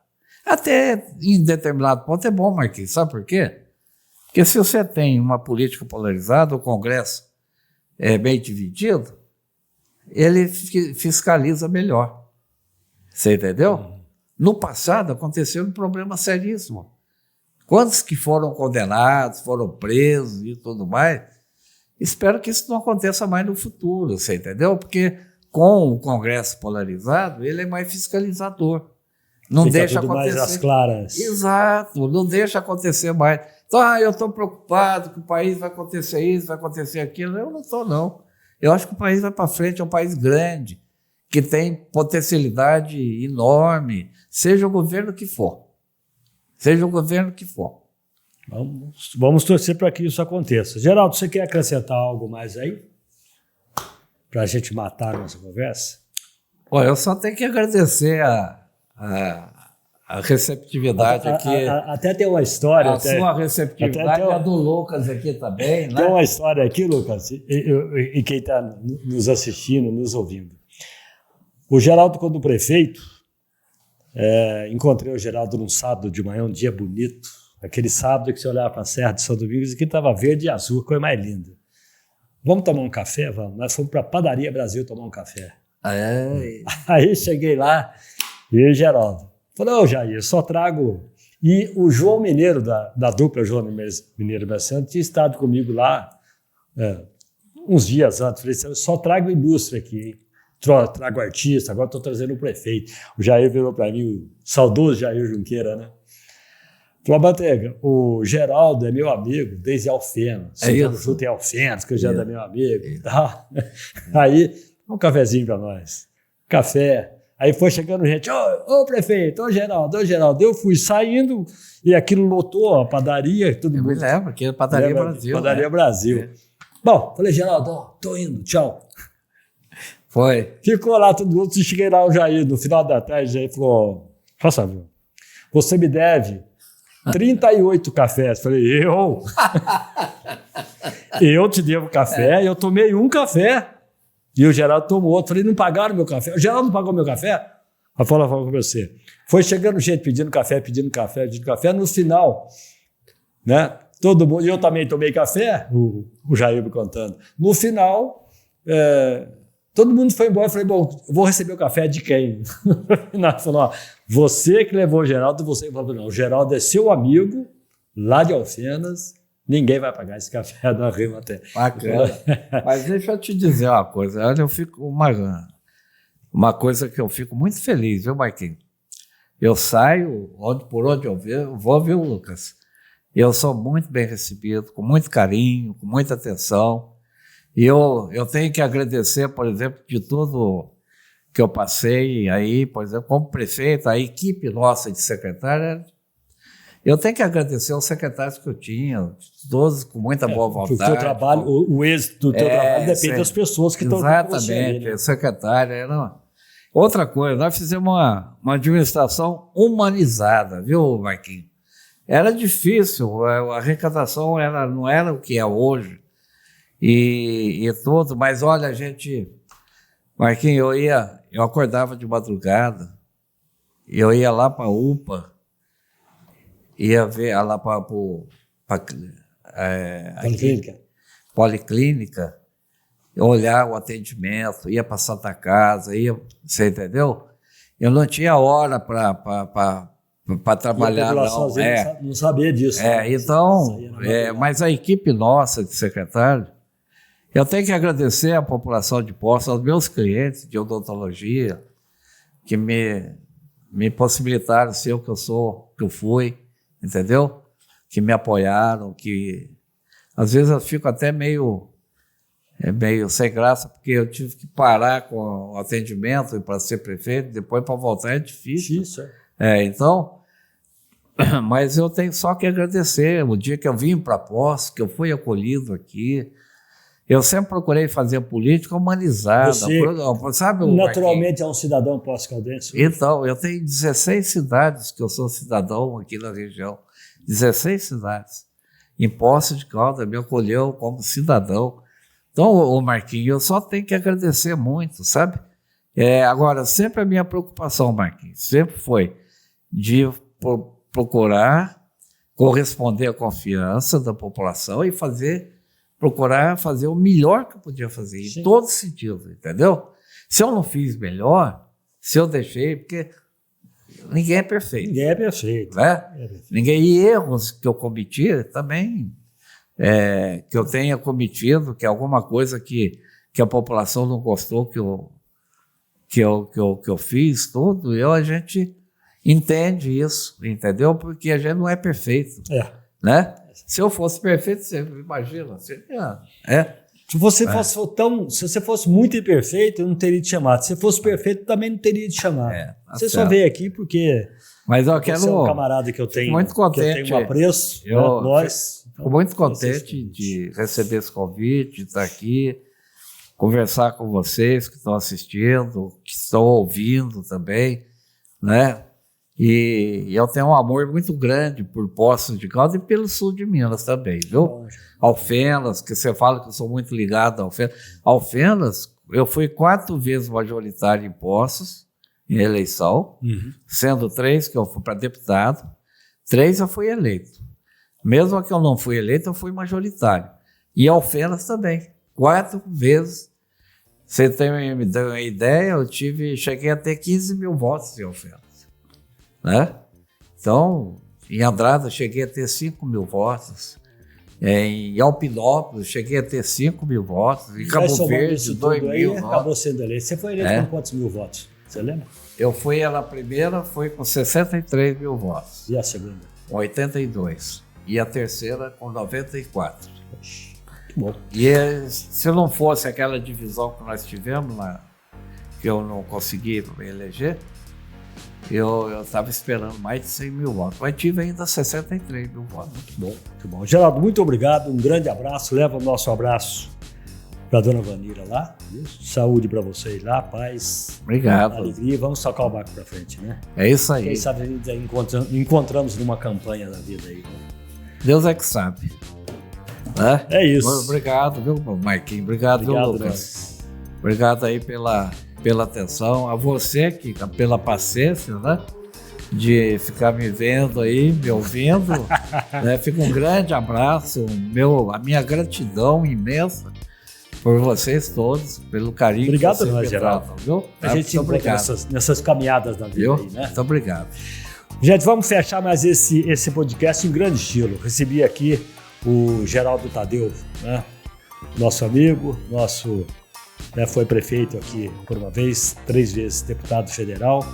Até em determinado ponto é bom, Marquinhos. Sabe por quê? Porque se você tem uma política polarizada, o Congresso é bem dividido, ele fiscaliza melhor. Você entendeu? No passado aconteceu um problema seríssimo. Quantos que foram condenados, foram presos e tudo mais? Espero que isso não aconteça mais no futuro, você entendeu? Porque com o Congresso polarizado, ele é mais fiscalizador. Não Fica deixa tudo acontecer. mais às claras. Exato, não deixa acontecer mais. Então, eu estou preocupado que o país vai acontecer isso, vai acontecer aquilo. Eu não estou, não. Eu acho que o país vai para frente, é um país grande, que tem potencialidade enorme, seja o governo que for. Seja o governo que for. Vamos torcer para que isso aconteça. Geraldo, você quer acrescentar algo mais aí? Para a gente matar a nossa conversa? Olha, eu só tenho que agradecer a receptividade aqui. Até tem uma história. Sua receptividade e a do Lucas aqui também, né? Tem uma história aqui, Lucas, e quem está nos assistindo, nos ouvindo. O Geraldo, quando prefeito, encontrei o Geraldo num sábado de manhã, um dia bonito, aquele sábado que você olhava para a Serra de São Domingos e que estava verde e azul, coisa mais linda. Vamos tomar um café? Vamos. Nós fomos para a Padaria Brasil tomar um café. Aí cheguei lá e o Geraldo falou, Jair, só trago... E o João Mineiro, da dupla João Mineiro Bessante, tinha estado comigo lá uns dias antes. Falei, eu só trago ilustre aqui, hein? Trago artista, agora estou trazendo o prefeito. O Jair virou para mim, o saudoso Jair Junqueira, né? Falou, Manteiga, o Geraldo é meu amigo desde Alfenas. Junto em Alfenas, que eu já era meu amigo e tal. Aí, um cafezinho para nós. Café. Aí foi chegando gente, ô prefeito, ô Geraldo. Eu fui saindo e aquilo lotou a padaria. Todo mundo. Me lembro, que é Padaria Brasil. Padaria Brasil. Bom, falei, Geraldo, tô indo, tchau. Foi. Ficou lá todo mundo, cheguei lá o Jair, no final da tarde, o Jair falou, faça favor, você me deve 38 cafés. Falei, eu te devo café, eu tomei um café. E o Geraldo tomou outro. Falei, não pagaram meu café. O Geraldo não pagou meu café? Eu falo com você. Foi chegando gente pedindo café. No final, né? Todo mundo, eu também tomei café, o Jair me contando. No final, todo mundo foi embora. Eu falei, bom, eu vou receber o café de quem? Ele falou, você que levou o Geraldo, você falou, não, o Geraldo é seu amigo, lá de Alfenas. Ninguém vai pagar esse café da Rima até. Bacana. Mas deixa eu te dizer uma coisa. Eu fico uma coisa que eu fico muito feliz, viu, Marquinhos? Eu saio, por onde eu vou ver o Lucas. Eu sou muito bem recebido, com muito carinho, com muita atenção. E eu tenho que agradecer, por exemplo, de tudo que eu passei aí, por exemplo, como prefeito, a equipe nossa de secretária Eu tenho que agradecer aos secretários que eu tinha, todos com muita boa vontade. O teu trabalho, o êxito do teu trabalho depende das pessoas que estão com você. Exatamente, o secretário era... Outra coisa, nós fizemos uma administração humanizada, viu, Marquinhos? Era difícil, a arrecadação não era o que é hoje, e tudo, mas olha, a gente... Marquinhos, eu acordava de madrugada, eu ia lá para a UPA, ia ver lá para Policlínica, olhar o atendimento, ia para Santa Casa, você entendeu? Eu não tinha hora para trabalhar, não. Não sabia disso. Então, mas a equipe nossa de secretário, eu tenho que agradecer à população de Poços, aos meus clientes de odontologia, que me possibilitaram ser o que eu fui, entendeu? Que me apoiaram, que às vezes eu fico até meio sem graça, porque eu tive que parar com o atendimento para ser prefeito, depois para voltar é difícil. Então, mas eu tenho só que agradecer. O dia que eu vim para Poços, que eu fui acolhido aqui, eu sempre procurei fazer política humanizada. Sabe, naturalmente é um cidadão poço-caldense. Então, eu tenho 16 cidades que eu sou cidadão aqui na região. 16 cidades. Em Poços de Caldas, me acolheu como cidadão. Então, o Marquinhos, eu só tenho que agradecer muito, sabe? Agora, sempre a minha preocupação, Marquinhos, sempre foi de procurar corresponder à confiança da população e procurar fazer o melhor que eu podia fazer, em todos os sentidos, entendeu? Se eu não fiz melhor, se eu deixei, porque ninguém é perfeito. Ninguém é perfeito. Né? E erros que eu cometi também, que eu tenha cometido, que é alguma coisa que a população não gostou que eu fiz, tudo, a gente entende isso, entendeu? Porque a gente não é perfeito. Né? Se eu fosse perfeito, você imagina. Se você fosse muito imperfeito, eu não teria te chamado. Se fosse perfeito, também não teria te chamado. Você só veio aqui porque mas eu quero, você é um camarada que eu tenho, muito contente, que eu tenho um apreço. Fico muito contente de receber esse convite, de estar aqui, conversar com vocês que estão assistindo, que estão ouvindo também, né? E eu tenho um amor muito grande por Poços de Caldas e pelo sul de Minas também, viu? Alfenas, que você fala que eu sou muito ligado a Alfenas. Alfenas, eu fui 4 vezes majoritário em Poços, em eleição, sendo 3 que eu fui para deputado, 3 eu fui eleito. Mesmo que eu não fui eleito, eu fui majoritário. E Alfenas também, 4 vezes. Você tem uma ideia, eu cheguei a ter 15 mil votos em Alfenas. Né? Então, em Andrada cheguei a ter 5 mil votos, em Alpinópolis cheguei a ter 5 mil votos, em Cabo Verde 2 mil votos. Acabou sendo eleito. Você foi eleito com quantos mil votos? Você lembra? Eu fui, a primeira foi com 63 mil votos. E a segunda? Com 82. E a terceira com 94. Que bom. E se não fosse aquela divisão que nós tivemos lá, que eu não consegui me eleger, eu estava esperando mais de 100 mil votos, mas tive ainda 63 mil votos. Muito bom. Geraldo, muito obrigado, um grande abraço, leva o nosso abraço para a dona Vanira lá, isso? Saúde para vocês lá, paz, obrigado. Alegria, vamos tocar o barco para frente, né? É isso aí. Quem sabe a gente encontramos numa campanha da vida aí. Né? Deus é que sabe. Né? É isso. Obrigado, viu, Marquinhos? Obrigado, viu, Lucas? Obrigado aí pela atenção, a você pela paciência, né? De ficar me vendo aí, me ouvindo. Né? Fica um grande abraço, a minha gratidão imensa por vocês todos, pelo carinho obrigado, que vocês me Geraldo. Viu? A gente se encontra nessas caminhadas da vida viu? Aí, né? Muito obrigado. Gente, vamos fechar mais esse podcast em grande estilo. Recebi aqui o Geraldo Tadeu, né? Nosso amigo, foi prefeito aqui por uma vez, 3 vezes deputado federal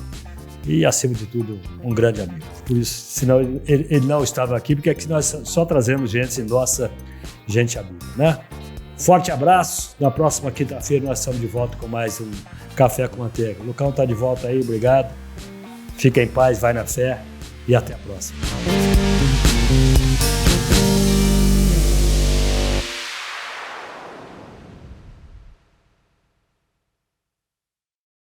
e, acima de tudo, um grande amigo. Por isso, senão ele não estava aqui, porque aqui nós só trazemos gente nossa, gente amiga, né? Forte abraço. Na próxima quinta-feira nós estamos de volta com mais um Café com Manteiga. O Lucão está de volta aí, obrigado. Fica em paz, vai na fé e até a próxima.